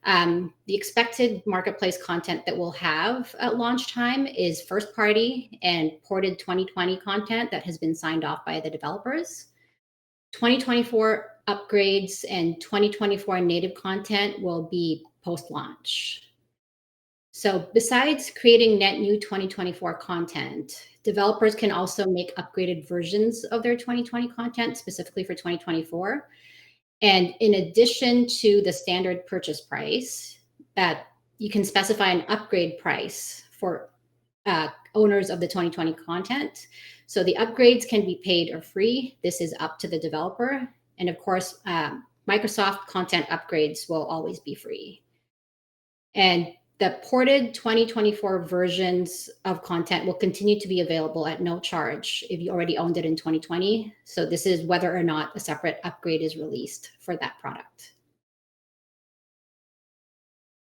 S5: The expected Marketplace content that we'll have at launch time is first party and ported 2020 content that has been signed off by the developers. 2024 upgrades and 2024 native content will be post-launch. So besides creating net new 2024 content, developers can also make upgraded versions of their 2020 content specifically for 2024. And in addition to the standard purchase price, you can specify an upgrade price for owners of the 2020 content. So the upgrades can be paid or free. This is up to the developer. And of course, Microsoft content upgrades will always be free. And the ported 2024 versions of content will continue to be available at no charge if you already owned it in 2020. So this is whether or not a separate upgrade is released for that product.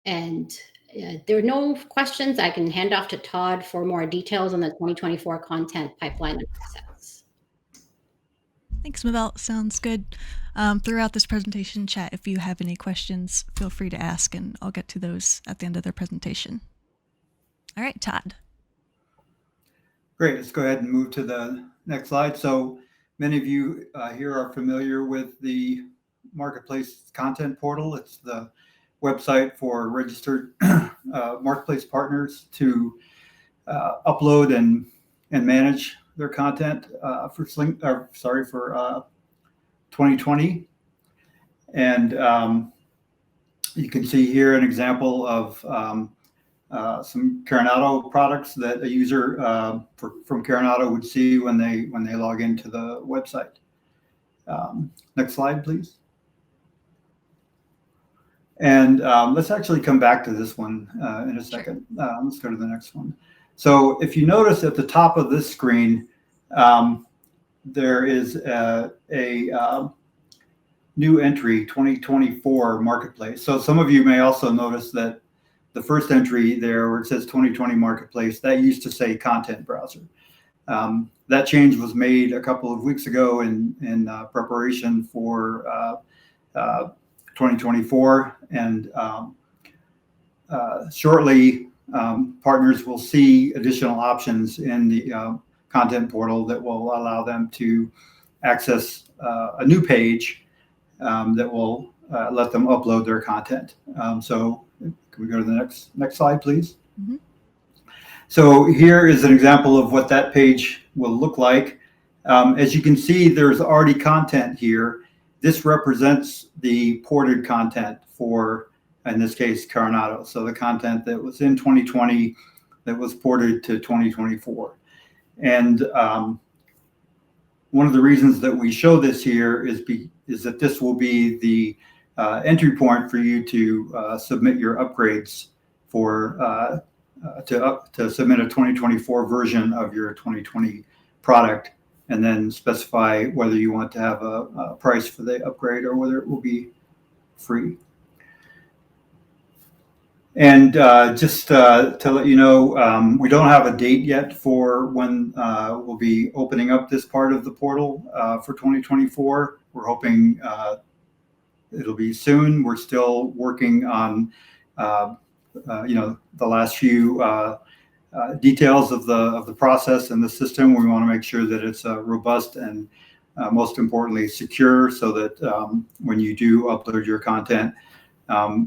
S5: And there are no questions. I can hand off to Todd for more details on the 2024 content pipeline and process.
S2: Thanks, Mabel. Sounds good. Throughout this presentation chat, if you have any questions, feel free to ask, and I'll get to those at the end of their presentation. All right, Todd.
S9: Great. Let's go ahead and move to the next slide. So many of you here are familiar with the Marketplace content portal. It's the website for registered Marketplace partners to upload and manage their content for 2020. And you can see here an example of some Coronado products that a user from Coronado would see when they log into the website. Next slide, please. And let's actually come back to this one in a second. Let's go to the next one. So if you notice at the top of this screen, there is a new entry, 2024 Marketplace. So some of you may also notice that the first entry there where it says 2020 Marketplace, that used to say Content Browser. That change was made a couple of weeks ago in preparation for 2024. And shortly, partners will see additional options in the content portal that will allow them to access a new page that will let them upload their content. So can we go to the next slide, please? Mm-hmm. So here is an example of what that page will look like. As you can see, there's already content here. This represents the ported content for, in this case, Coronado. So the content that was in 2020 that was ported to 2024. And one of the reasons that we show this here is that this will be the entry point for you to submit your upgrades for to submit a 2024 version of your 2020 product, and then specify whether you want to have a price for the upgrade or whether it will be free. And just to let you know, we don't have a date yet for when we'll be opening up this part of the portal for 2024. We're hoping it'll be soon. We're still working on the last few details of the process and the system. We want to make sure that it's robust and most importantly secure, so that when you do upload your content,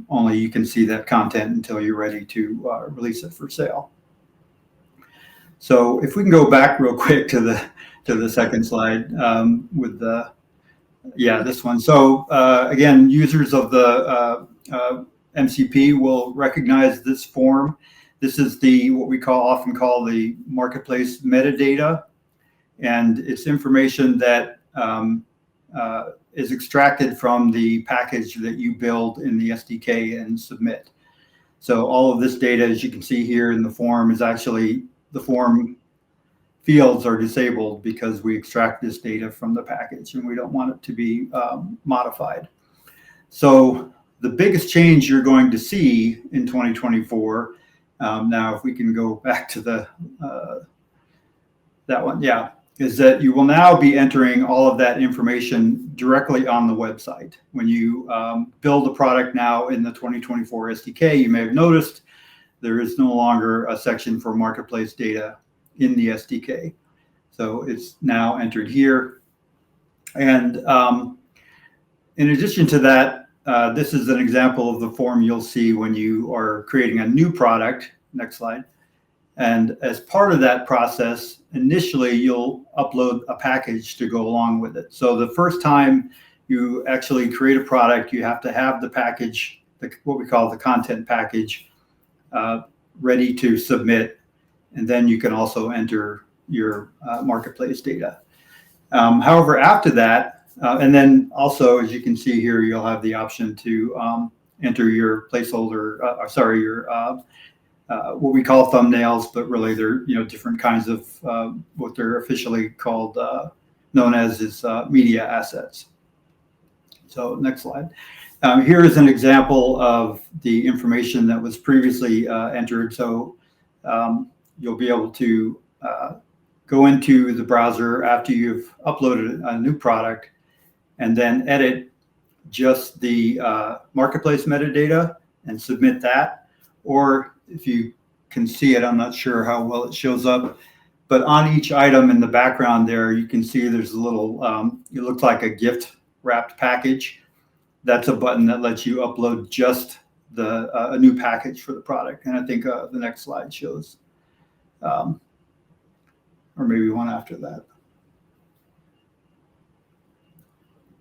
S9: only you can see that content until you're ready to release it for sale. So if we can go back real quick to the second slide with this one. So again, users of the MCP will recognize this form. This is what we often call the marketplace metadata, and it's information that is extracted from the package that you build in the SDK and submit. So all of this data, as you can see here in the form, is actually the form fields are disabled because we extract this data from the package and we don't want it to be modified. So the biggest change you're going to see in 2024, now if we can go back to that one, is that you will now be entering all of that information directly on the website. When you build a product now in the 2024 SDK, you may have noticed there is no longer a section for marketplace data in the SDK. So it's now entered here. And in addition to that, this is an example of the form you'll see when you are creating a new product. Next slide. And as part of that process, initially you'll upload a package to go along with it. So the first time you actually create a product, you have to have the package, what we call the content package, ready to submit. And then you can also enter your marketplace data. However, after that, and then also, as you can see here, you'll have the option to enter your placeholder, what we call thumbnails, but really they're different kinds of what they're officially called, known as is media assets. So next slide. Here is an example of the information that was previously entered. So you'll be able to go into the browser after you've uploaded a new product and then edit just the marketplace metadata and submit that. Or if you can see it, I'm not sure how well it shows up, but on each item in the background there, you can see there's a little, it looks like a gift wrapped package. That's a button that lets you upload just a new package for the product. And I think the next slide shows, or maybe one after that.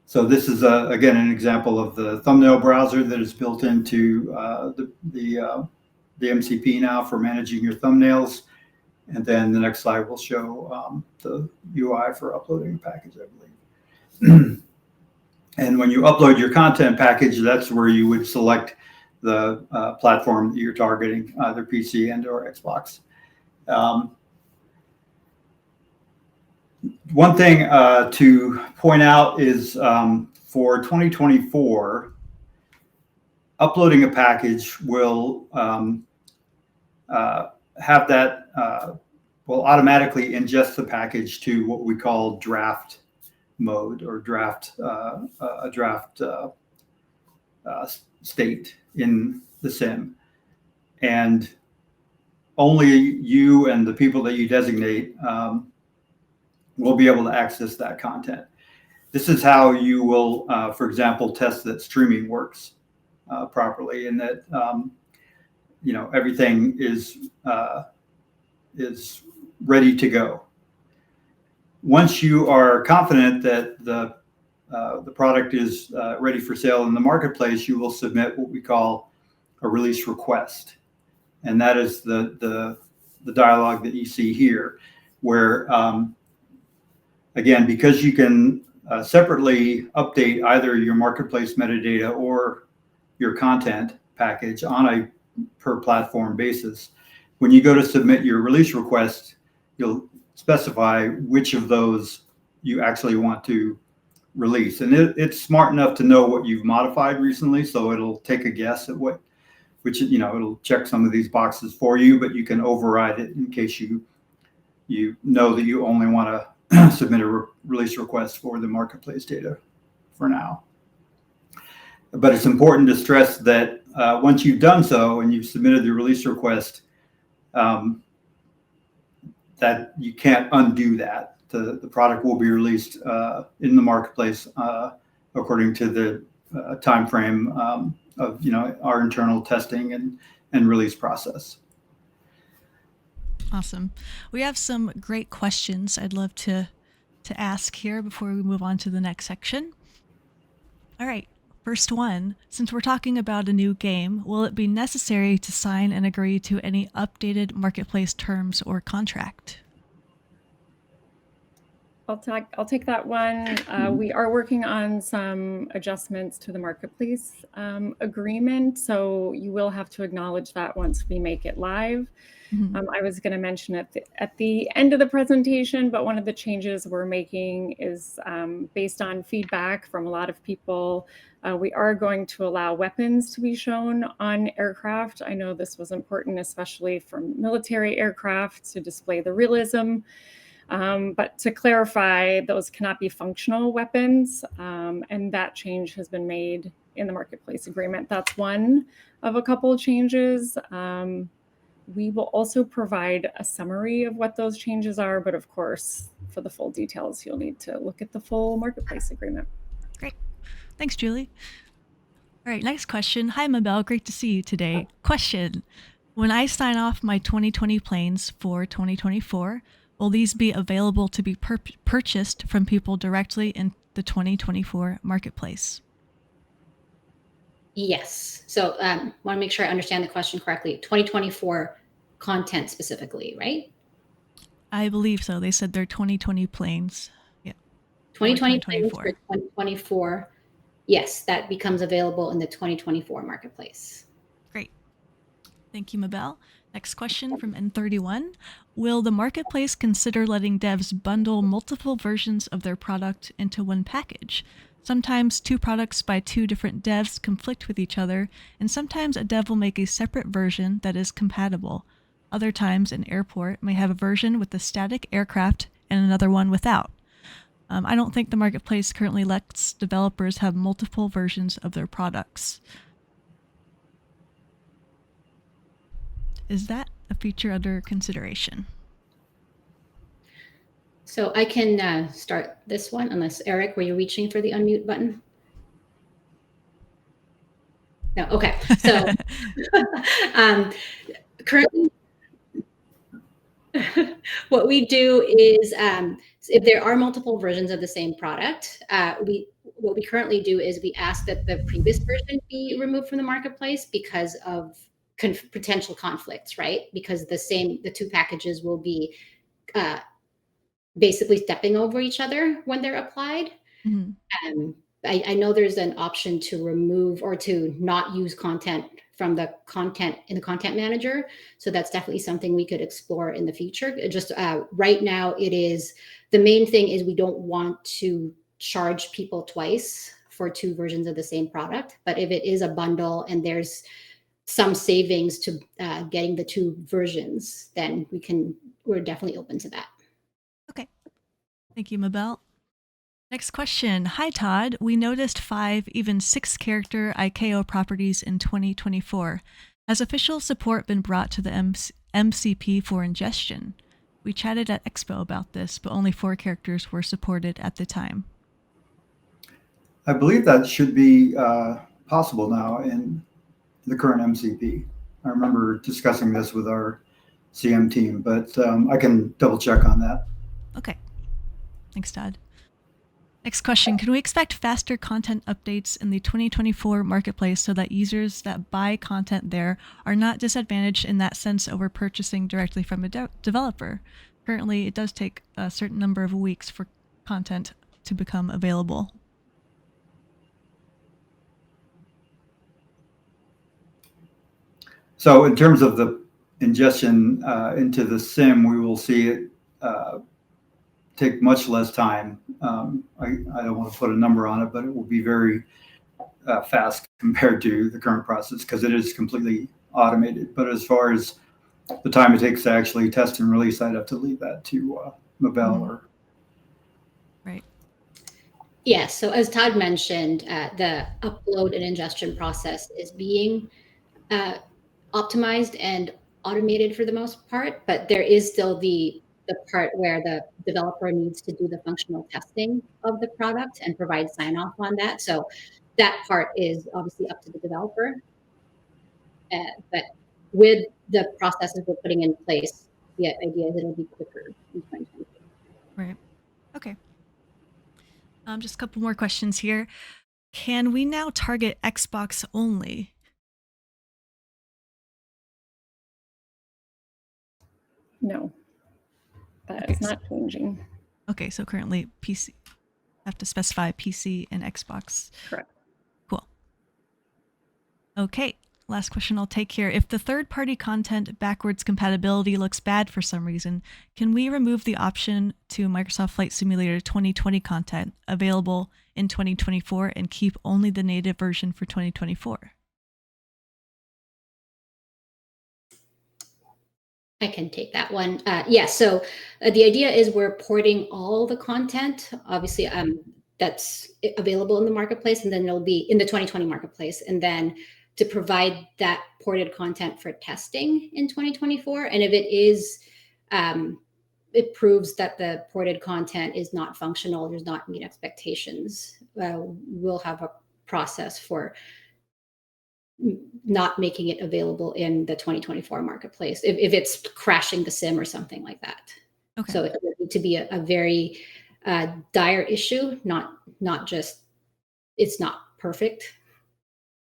S9: So this is, again, an example of the thumbnail browser that is built into the MCP now for managing your thumbnails. And then the next slide will show the UI for uploading a package, I believe. And when you upload your content package, that's where you would select the platform that you're targeting, either PC and or Xbox. One thing to point out is for 2024, uploading a package will have that, will automatically ingest the package to what we call draft mode or draft state in the sim. And only you and the people that you designate will be able to access that content. This is how you will, for example, test that streaming works properly and that everything is ready to go. Once you are confident that the product is ready for sale in the marketplace, you will submit what we call a release request, and that is the dialogue that you see here, where again, because you can separately update either your marketplace metadata or your content package on a per platform basis, when you go to submit your release request, you'll specify which of those you actually want to release. And it's smart enough to know what you've modified recently, so it'll take a guess at it'll check some of these boxes for you, but you can override it in case you know that you only want to submit a release request for the marketplace data for now. But it's important to stress that once you've done so and you've submitted the release request, that you can't undo that. The product will be released in the marketplace according to the time frame our internal testing and release process.
S2: Awesome. We have some great questions I'd love to ask here before we move on to the next section. All right, first one. Since we're talking about a new game, will it be necessary to sign and agree to any updated marketplace terms or contract?
S6: I'll take that one. We are working on some adjustments to the marketplace agreement, so you will have to acknowledge that once we make it live. I was going to mention it at the end of the presentation, but one of the changes we're making is based on feedback from a lot of people. We are going to allow weapons to be shown on aircraft. I know this was important, especially for military aircraft, to display the realism. But to clarify, those cannot be functional weapons, and that change has been made in the marketplace agreement. That's one of a couple of changes. We will also provide a summary of what those changes are, but of course, for the full details, you'll need to look at the full marketplace agreement.
S2: Great. Thanks, Julie. All right, next question. Hi, Mabel. Great to see you today. Question. When I sign off my 2020 planes for 2024, will these be available to be purchased from people directly in the 2024 marketplace?
S5: Yes. So want to make sure I understand the question correctly. 2024 content specifically, right?
S2: I believe so. They said they're 2020 planes. Yeah.
S5: 2020 planes for 2024. Yes, that becomes available in the 2024 marketplace.
S2: Great. Thank you, Mabel. Next question from N31. Will the marketplace consider letting devs bundle multiple versions of their product into one package? Sometimes two products by two different devs conflict with each other, and sometimes a dev will make a separate version that is compatible. Other times, an airport may have a version with a static aircraft and another one without. I don't think the marketplace currently lets developers have multiple versions of their products. Is that a feature under consideration?
S5: So I can start this one, unless Eric, were you reaching for the unmute button? No, okay. So currently, what we do is if there are multiple versions of the same product, what we currently do is we ask that the previous version be removed from the marketplace because of potential conflicts, right? Because the two packages will be basically stepping over each other when they're applied. I know there's an option to remove or to not use content from the content in the content manager. So that's definitely something we could explore in the future. Just right now, the main thing is we don't want to charge people twice for two versions of the same product. But if it is a bundle and there's some savings to getting the two versions, then we're definitely open to that.
S2: Okay. Thank you, Mabel. Next question. Hi, Todd. We noticed 5, even 6 character ICAO properties in 2024. Has official support been brought to the MCP for ingestion? We chatted at Expo about this, but only 4 characters were supported at the time.
S9: I believe that should be possible now in the current MCP. I remember discussing this with our CM team, but I can double check on that.
S2: Okay. Thanks, Todd. Next question. Can we expect faster content updates in the 2024 marketplace so that users that buy content there are not disadvantaged in that sense over purchasing directly from a developer? Currently, it does take a certain number of weeks for content to become available.
S9: So in terms of the ingestion into the SIM, we will see it take much less time. I don't want to put a number on it, but it will be very fast compared to the current process because it is completely automated. But as far as the time it takes to actually test and release, I'd have to leave that to Mabel or.
S5: Right. Yeah. So as Todd mentioned, the upload and ingestion process is being optimized and automated for the most part, but there is still the part where the developer needs to do the functional testing of the product and provide sign off on that. So that part is obviously up to the developer. But with the processes we're putting in place, the idea is it'll be quicker in 2024.
S2: Right. Okay. Just a couple more questions here. Can we now target Xbox only?
S6: No, that
S2: Okay,
S6: is not changing.
S2: Okay, so currently PC. Have to specify PC and Xbox.
S6: Correct.
S2: Cool. Okay, last question I'll take here. If the third-party content backwards compatibility looks bad for some reason, can we remove the option to Microsoft Flight Simulator 2020 content available in 2024 and keep only the native version for 2024?
S5: I can take that one. So the idea is we're porting all the content, obviously, that's available in the marketplace, and then it'll be in the 2020 marketplace, and then to provide that ported content for testing in 2024. And if it is, it proves that the ported content is not functional, does not meet expectations, we'll have a process for not making it available in the 2024 marketplace if it's crashing the sim or something like that.
S2: Okay.
S5: So it would need to be a very dire issue, not just it's not perfect.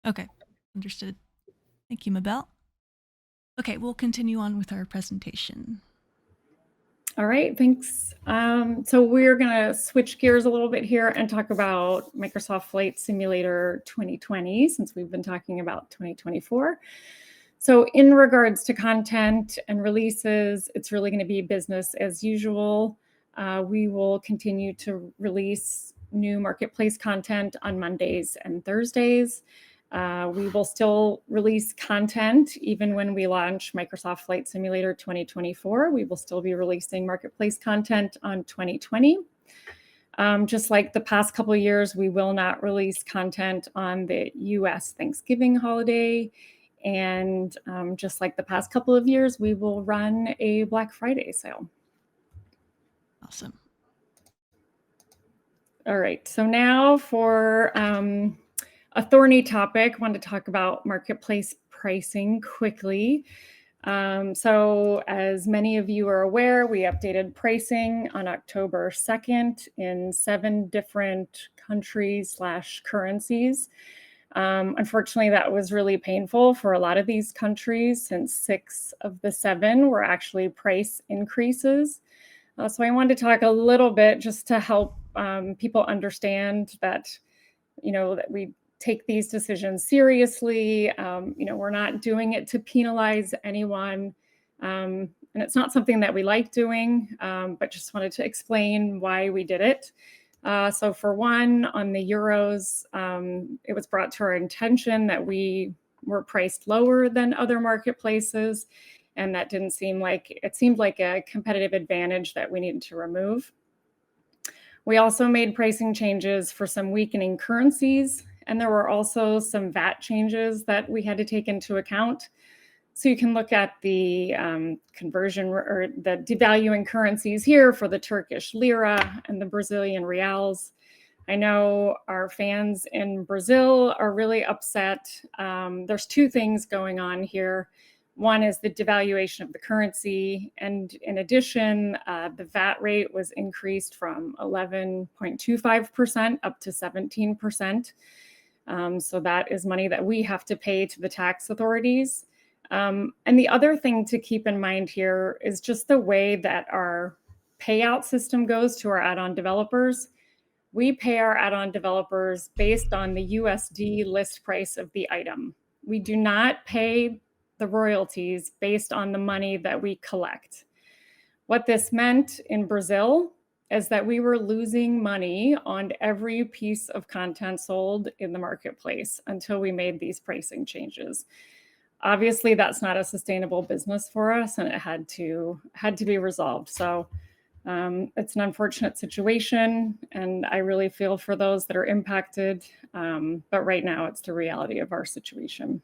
S2: Okay, understood. Thank you, Mabel. Okay, we'll continue on with our presentation.
S6: All right, thanks. So we're going to switch gears a little bit here and talk about Microsoft Flight Simulator 2020, since we've been talking about 2024. So in regards to content and releases, it's really going to be business as usual. We will continue to release new marketplace content on Mondays and Thursdays. We will still release content even when we launch Microsoft Flight Simulator 2024. We will still be releasing marketplace content on 2020. Just like the past couple of years, we will not release content on the US Thanksgiving holiday. And just like the past couple of years, we will run a Black Friday sale.
S2: Awesome.
S6: All right, so now for a thorny topic, I want to talk about marketplace pricing quickly. So as many of you are aware, we updated pricing on October 2nd in 7 different countries/currencies. Unfortunately, that was really painful for a lot of these countries, since 6 of the 7 were actually price increases. So I wanted to talk a little bit just to help people understand that, that we take these decisions seriously. We're not doing it to penalize anyone. And it's not something that we like doing, but just wanted to explain why we did it. So for one, on the euros, it was brought to our attention that we were priced lower than other marketplaces. And that seemed like a competitive advantage that we needed to remove. We also made pricing changes for some weakening currencies, and there were also some VAT changes that we had to take into account. So you can look at the conversion or the devaluing currencies here for the Turkish lira and the Brazilian reals. I know our fans in Brazil are really upset. There's 2 things going on here. One is the devaluation of the currency, and in addition, the VAT rate was increased from 11.25% up to 17%. So that is money that we have to pay to the tax authorities. And the other thing to keep in mind here is just the way that our payout system goes to our add-on developers. We pay our add-on developers based on the USD list price of the item. We do not pay the royalties based on the money that we collect. What this meant in Brazil is that we were losing money on every piece of content sold in the marketplace until we made these pricing changes. Obviously, that's not a sustainable business for us, and it had to be resolved. So it's an unfortunate situation, and I really feel for those that are impacted. But right now, it's the reality of our situation.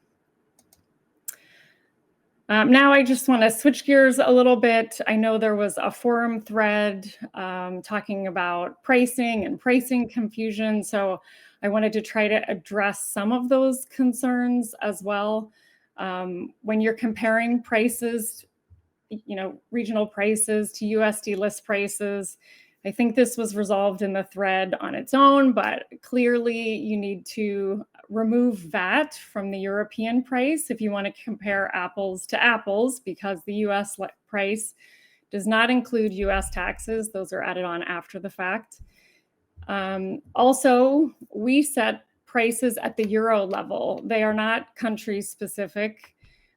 S6: Now I just want to switch gears a little bit. I know there was a forum thread talking about pricing and pricing confusion. So I wanted to try to address some of those concerns as well. When you're comparing prices, regional prices to USD list prices, I think this was resolved in the thread on its own, but clearly you need to remove VAT from the European price if you want to compare apples to apples, because the US price does not include US taxes. Those are added on after the fact. Also, we set prices at the euro level. They are not country specific.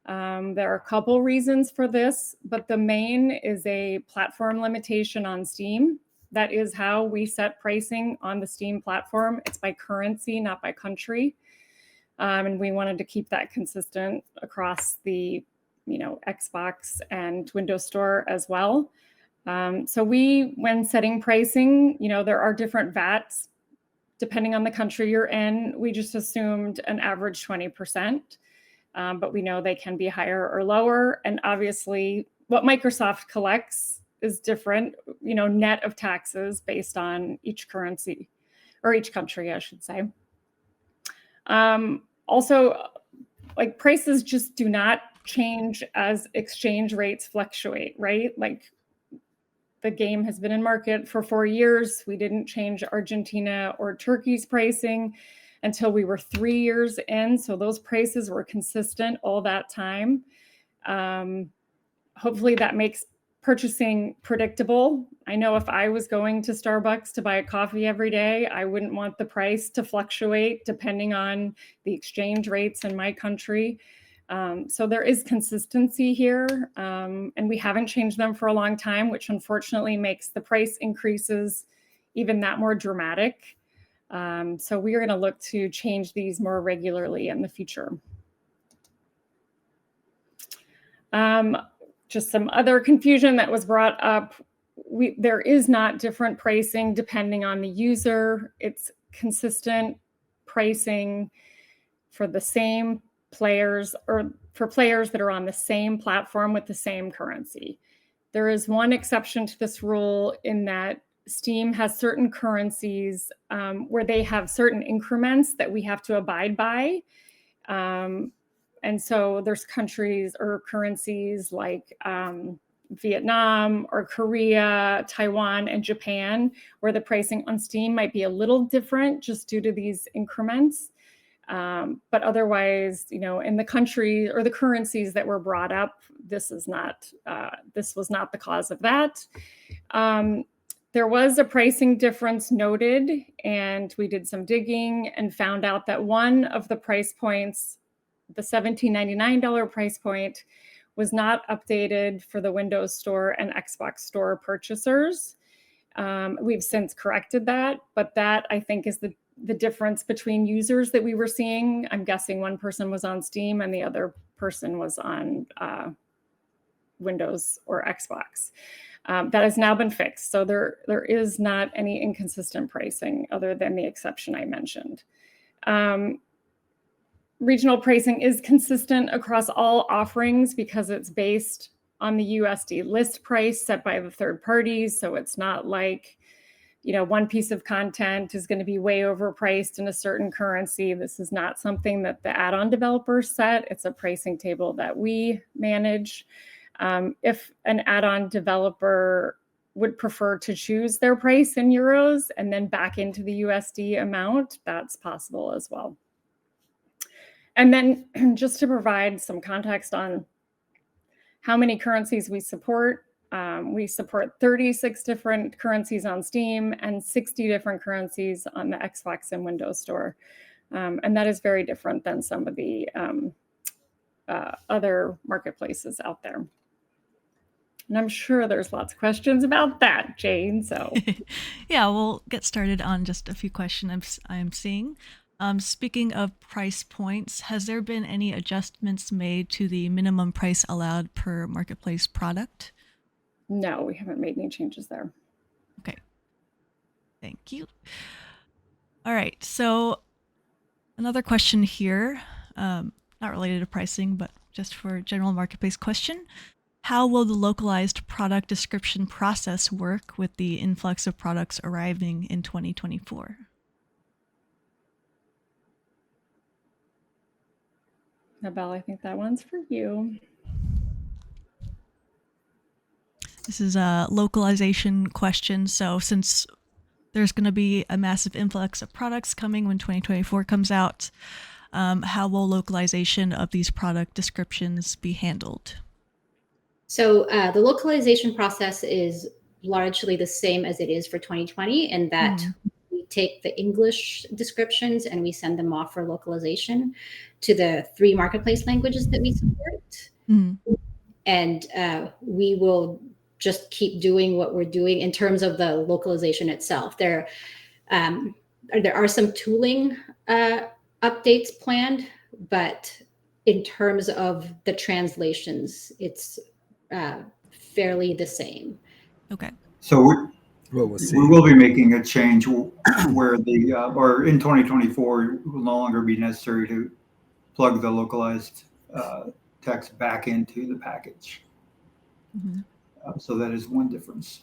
S6: There are a couple reasons for this, but the main is a platform limitation on Steam. That is how we set pricing on the Steam platform. It's by currency, not by country. And we wanted to keep that consistent across the Xbox and Windows Store as well. So when setting pricing, there are different VATs depending on the country you're in. We just assumed an average 20%, but we know they can be higher or lower. And obviously what Microsoft collects is different, net of taxes based on each currency, or each country, I should say. Also, like, prices just do not change as exchange rates fluctuate, right? Like, the game has been in market for 4 years. We didn't change Argentina or Turkey's pricing until we were 3 years in. So those prices were consistent all that time. Hopefully that makes purchasing predictable. I know if I was going to Starbucks to buy a coffee every day, I wouldn't want the price to fluctuate depending on the exchange rates in my country. So there is consistency here, and we haven't changed them for a long time, which unfortunately makes the price increases even that more dramatic. So we are going to look to change these more regularly in the future. Just some other confusion that was brought up. There is not different pricing depending on the user. It's consistent pricing for the same players, or for players that are on the same platform with the same currency. There is one exception to this rule in that Steam has certain currencies where they have certain increments that we have to abide by. And so there's countries or currencies like Vietnam or Korea, Taiwan, and Japan, where the pricing on Steam might be a little different just due to these increments. But otherwise, in the country or the currencies that were brought up, this was not the cause of that. There was a pricing difference noted, and we did some digging and found out that one of the price points, the $17.99 price point, was not updated for the Windows Store and Xbox Store purchasers. We've since corrected that, but that, I think, is the difference between users that we were seeing. I'm guessing one person was on Steam and the other person was on Windows or Xbox. That has now been fixed. So there is not any inconsistent pricing other than the exception I mentioned. Regional pricing is consistent across all offerings because it's based on the USD list price set by the third parties. So it's not like, one piece of content is going to be way overpriced in a certain currency. This is not something that the add-on developers set. It's a pricing table that we manage. If an add-on developer would prefer to choose their price in euros and then back into the USD amount, that's possible as well. And then just to provide some context on how many currencies we support 36 different currencies on Steam and 60 different currencies on the Xbox and Windows Store. And that is very different than some of the other marketplaces out there. And I'm sure there's lots of questions about that, Jayne. So
S2: yeah, we'll get started on just a few questions I'm seeing. Speaking of price points, has there been any adjustments made to the minimum price allowed per marketplace product?
S6: No, we haven't made any changes there.
S2: Okay. Thank you. All right. So another question here, not related to pricing, but just for general marketplace question. How will the localized product description process work with the influx of products arriving in 2024?
S6: Mabel, I think that one's for you.
S2: This is a localization question. So since there's going to be a massive influx of products coming when 2024 comes out, how will localization of these product descriptions be handled?
S5: So the localization process is largely the same as it is for 2020 in that we take the English descriptions and we send them off for localization to the 3 marketplace languages that we support. And we will just keep doing what we're doing in terms of the localization itself. There are some tooling updates planned, but in terms of the translations, it's fairly the same.
S2: Okay.
S9: So
S3: we'll see.
S9: we will be making a change where or in 2024, it will no longer be necessary to plug the localized text back into the package. So that is one difference.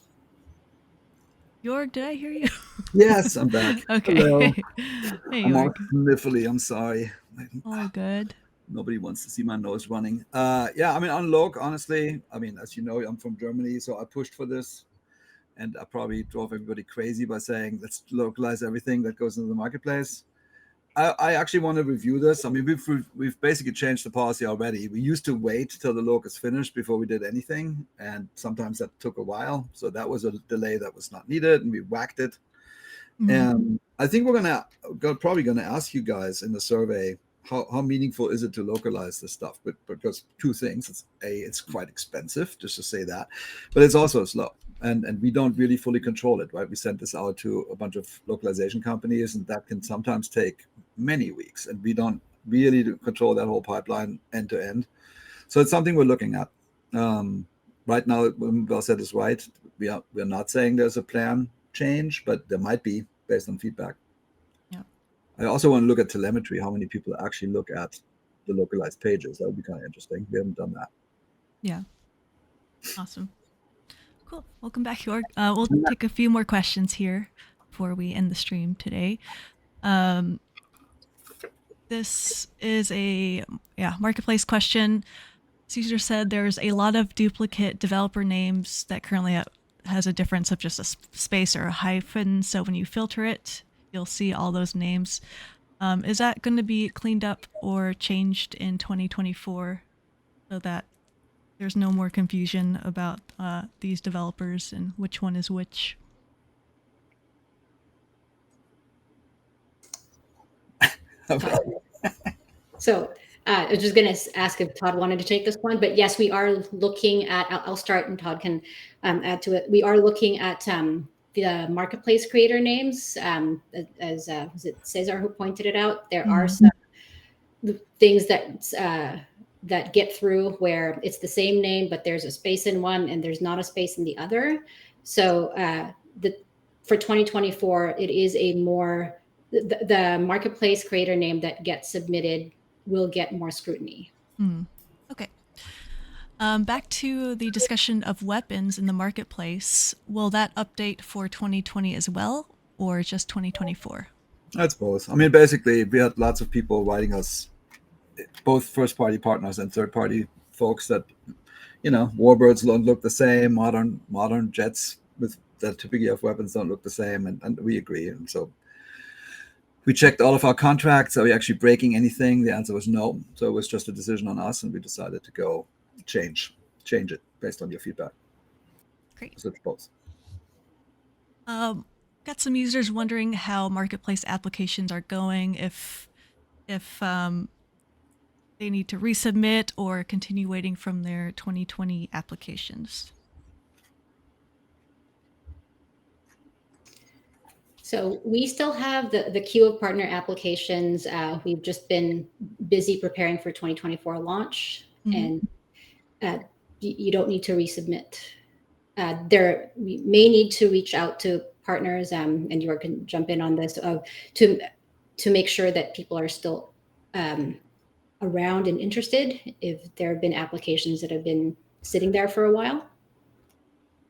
S2: Jorg, did I hear you?
S3: Yes, I'm back.
S2: Okay.
S3: Hello.
S2: Hey,
S3: I'm all
S2: Jorg.
S3: sniffly. I'm sorry.
S2: All good.
S3: Nobody wants to see my nose running. Yeah, I mean, on Log, honestly, I mean, as you know, I'm from Germany, so I pushed for this. And I probably drove everybody crazy by saying, let's localize everything that goes into the marketplace. I actually want to review this. I mean, we've basically changed the policy already. We used to wait till the log is finished before we did anything. And sometimes that took a while. So that was a delay that was not needed, and we whacked it. And I think we're probably going to ask you guys in the survey, how meaningful is it to localize this stuff? But because 2 things, it's quite expensive, just to say that, but it's also slow, and we don't really fully control it, right? We sent this out to a bunch of localization companies, and that can sometimes take many weeks, and we don't really control that whole pipeline end to end. So it's something we're looking at. Right now, what Mabel said is right. We're not saying there's a plan change, but there might be based on feedback. I also want to look at telemetry, how many people actually look at the localized pages. That would be kind of interesting. We haven't done that.
S2: Yeah. Awesome. Cool. Welcome back, Jorg. We'll take a few more questions here before we end the stream today. This is a marketplace question. Caesar said there's a lot of duplicate developer names that currently has a difference of just a space or a hyphen. So when you filter it, you'll see all those names. Is that going to be cleaned up or changed in 2024 so that there's no more confusion about these developers and which one is which?
S5: So I was just going to ask if Todd wanted to take this one, but yes, we are looking at, I'll start and Todd can add to it. We are looking at the marketplace creator names, as was it Cesar who pointed it out. There are some things that get through where it's the same name, but there's a space in one and there's not a space in the other. So for 2024, it is a more, the marketplace creator name that gets submitted will get more scrutiny.
S2: Okay. Back to the discussion of weapons in the marketplace. Will that update for 2020 as well, or just 2024?
S3: That's both. I mean, basically, we had lots of people writing us, both first-party partners and third-party folks, that, warbirds don't look the same. Modern jets with that typically have weapons don't look the same, and we agree. And so we checked all of our contracts. Are we actually breaking anything? The answer was no. So it was just a decision on us, and we decided to go change it based on your feedback.
S2: Great.
S3: So it's both.
S2: Got some users wondering how marketplace applications are going, if they need to resubmit or continue waiting from their 2020 applications.
S5: So we still have the queue of partner applications. We've just been busy preparing for 2024 launch, and you don't need to resubmit. We may need to reach out to partners, and Jorg can jump in on this, to make sure that people are still around and interested if there have been applications that have been sitting there for a while?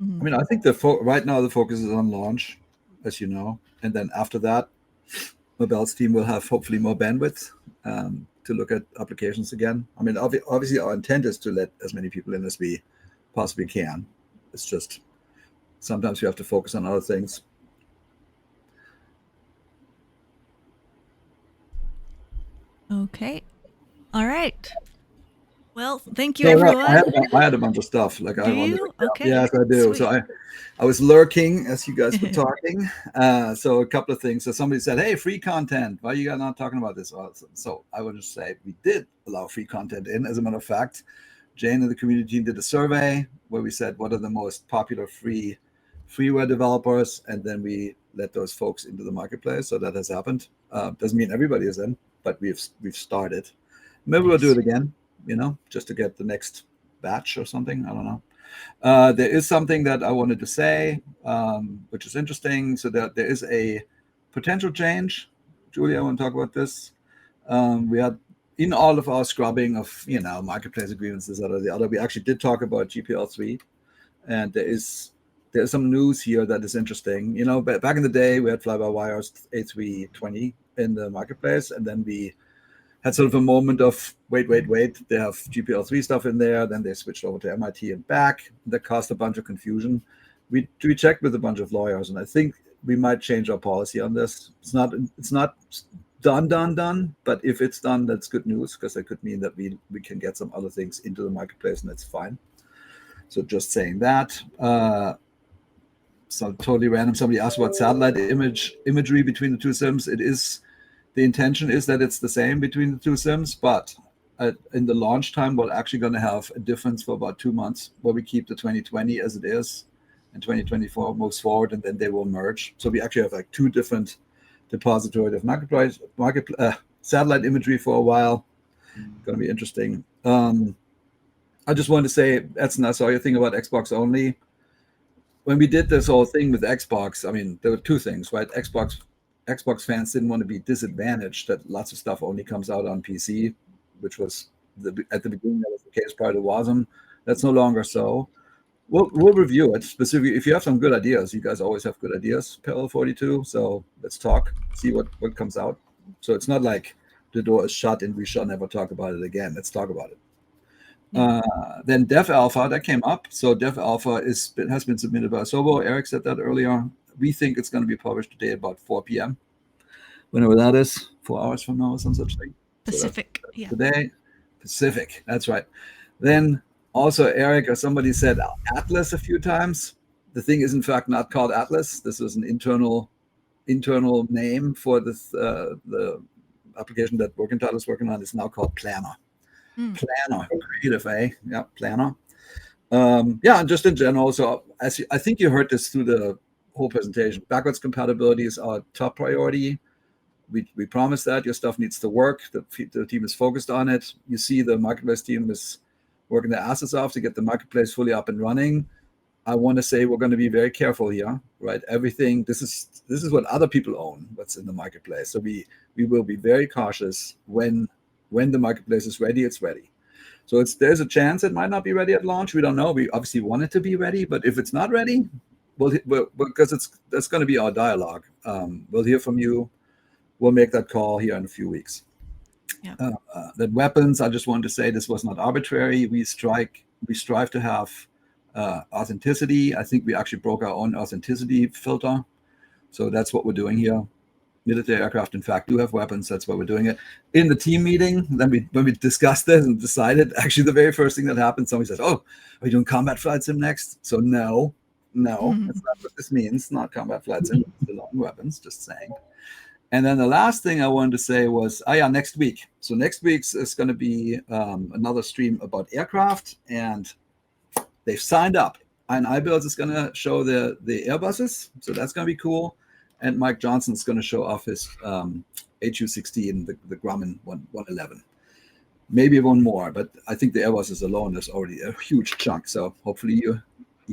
S3: I mean, I think right now the focus is on launch, as you know, and then after that, Mabel's team will have hopefully more bandwidth to look at applications again. I mean, obviously our intent is to let as many people in as we possibly can. It's just sometimes you have to focus on other things.
S2: Okay. All right. Well, thank you, everyone.
S3: I had a bunch of stuff. Like,
S2: do you? Okay.
S3: Yes, I do.
S2: Sweet.
S3: So I was lurking as you guys were talking. So a couple of things. So somebody said, "Hey, free content. Why are you guys not talking about this?" So I would just say we did allow free content in. As a matter of fact, Jayne and the community team did a survey where we said what are the most popular freeware developers, and then we let those folks into the marketplace. So that has happened. Doesn't mean everybody is in, but we've started. Maybe we'll do it again. Just to get the next batch or something. I don't know. There is something that I wanted to say, which is interesting. So there is a potential change. Julia, I want to talk about this. We had in all of our scrubbing of marketplace agreements, this, that, or the other. We actually did talk about GPL3, and there's some news here that is interesting. Back in the day, we had fly-by-wires A320 in the marketplace, and then we had sort of a moment of wait. They have GPL3 stuff in there. Then they switched over to MIT and back. That caused a bunch of confusion. We checked with a bunch of lawyers, and I think we might change our policy on this. It's not done. But if it's done, that's good news, because that could mean that we can get some other things into the marketplace, and that's fine. So just saying that. So totally random. Somebody asked about satellite imagery between the two SIMs. It is. The intention is that it's the same between the two SIMs, but in the launch time, we're actually going to have a difference for about 2 months where we keep the 2020 as it is, and 2024 moves forward, and then they will merge. So we actually have like 2 different depositories of satellite imagery for a while. Going to be interesting. I just wanted to say, Edson, I saw your thing about Xbox only. When we did this whole thing with Xbox, I mean, there were 2 things, right? Xbox fans didn't want to be disadvantaged that lots of stuff only comes out on PC, which was at the beginning that was the case prior to WASM. That's no longer so. We'll review it specifically. If you have some good ideas, you guys always have good ideas, Parallel 42. So let's talk, see what comes out. So it's not like the door is shut and we shall never talk about it again. Let's talk about it. Then Dev Alpha, that came up. So Dev Alpha has been submitted by Sobo. Eric said that earlier. We think it's going to be published today at about 4 p.m. Whenever that is, 4 hours from now or some such thing.
S2: Pacific,
S3: so today, Pacific, that's right. Then also Eric or somebody said Atlas a few times. The thing is in fact not called Atlas. This is an internal name for this the application that Workentitle is working on. Is now called Planner. Planner, creative, eh? Yeah, Planner. Just in general. So I think you heard this through the whole presentation. Backwards compatibility is our top priority. We promise that your stuff needs to work. The team is focused on it. You see the marketplace team is working their asses off to get the marketplace fully up and running. I want to say we're going to be very careful here, right? Everything, this is what other people own, what's in the marketplace. So we will be very cautious when the marketplace is ready, it's ready. So there's a chance it might not be ready at launch. We don't know. We obviously want it to be ready, but if it's not ready, because that's going to be our dialogue. We'll hear from you. We'll make that call here in a few weeks.
S2: Yeah.
S3: The weapons, I just wanted to say this was not arbitrary. We strive to have authenticity. I think we actually broke our own authenticity filter. So that's what we're doing here. Military aircraft, in fact, do have weapons. That's why we're doing it. In the team meeting, when we discussed this and decided, actually the very first thing that happened, somebody says, "Oh, are we doing combat flight sim next?" So no, that's not what this means. Not combat flight sim, it's the long weapons, just saying. And then the last thing I wanted to say was, next week. So next week's is going to be another stream about aircraft, and they've signed up. And iBuilds is going to show the Airbuses, so that's going to be cool. And Mike Johnson's going to show off his HU-16, the Grumman 111. Maybe one more, but I think the Airbuses alone is already a huge chunk. So hopefully you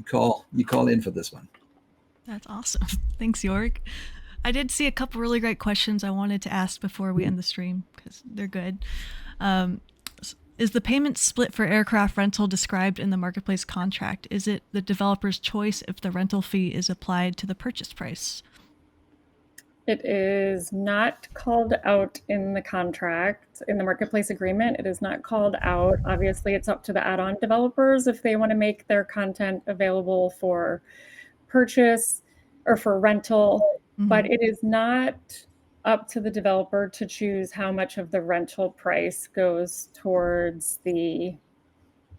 S3: call in for this one.
S2: That's awesome. Thanks, Jorg. I did see a couple really great questions I wanted to ask before we end the stream because they're good. Is the payment split for aircraft rental described in the marketplace contract? Is it the developer's choice if the rental fee is applied to the purchase price?
S6: It is not called out in the contract, in the marketplace agreement. It is not called out. Obviously, it's up to the add-on developers if they want to make their content available for purchase or for rental, but it is not up to the developer to choose how much of the rental price goes towards the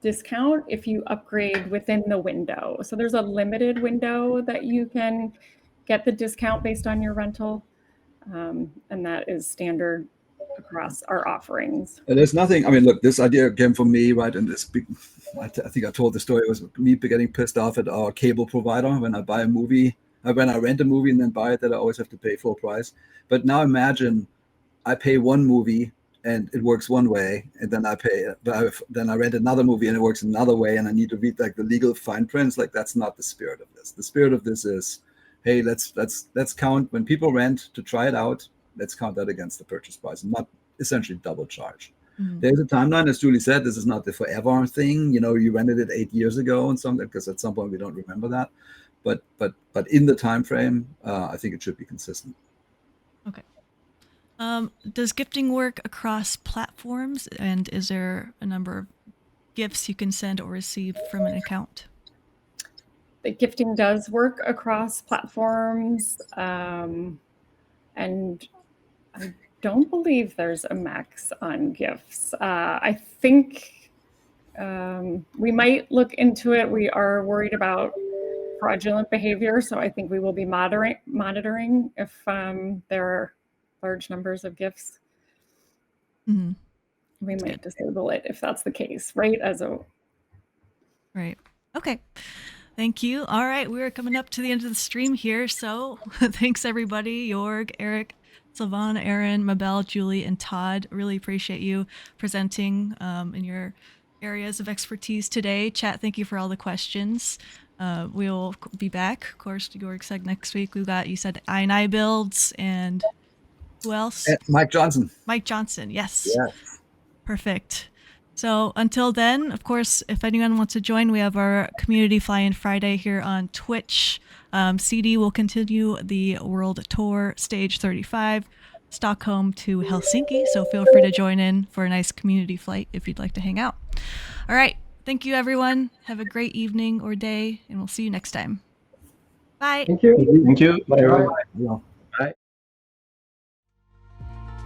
S6: discount if you upgrade within the window. So there's a limited window that you can get the discount based on your rental, and that is standard across our offerings.
S3: There's nothing, I mean, look, this idea came from me, right? And this big, I think I told the story, it was me getting pissed off at our cable provider when I buy a movie, when I rent a movie and then buy it, that I always have to pay full price. But now imagine I pay one movie and it works one way, and then then I rent another movie and it works another way, and I need to read like the legal fine prints. Like, that's not the spirit of this. The spirit of this is, hey, let's count when people rent to try it out. Let's count that against the purchase price and not essentially double charge. There's a timeline, as Julie said. This is not the forever thing. You know, you rented it 8 years ago and something, because at some point we don't remember that. But in the time frame, I think it should be consistent.
S2: Okay. Does gifting work across platforms, and is there a number of gifts you can send or receive from an account?
S6: The gifting does work across platforms, and I don't believe there's a max on gifts. I think we might look into it. We are worried about fraudulent behavior, so I think we will be monitoring if there are large numbers of gifts. We might disable it if that's the case, right?
S2: Right. Okay. Thank you. All right, we're coming up to the end of the stream here, so thanks everybody, Jorg, Eric, Sylvan, Aaron, Mabel, Julie, and Todd. Really appreciate you presenting in your areas of expertise today. Chat, thank you for all the questions. We'll be back. Of course, Jorg said next week. You said I&I builds, and who else?
S3: Mike Johnson.
S2: Mike Johnson, yes.
S3: Yes.
S2: Perfect. So until then, of course, if anyone wants to join, we have our Community Fly-In Friday here on Twitch. CD will continue the World Tour, Stage 35, Stockholm to Helsinki. So feel free to join in for a nice community flight if you'd like to hang out. All right. Thank you, everyone. Have a great evening or day, and we'll see you next time. Bye.
S8: Thank you.
S4: Thank you.
S3: Bye.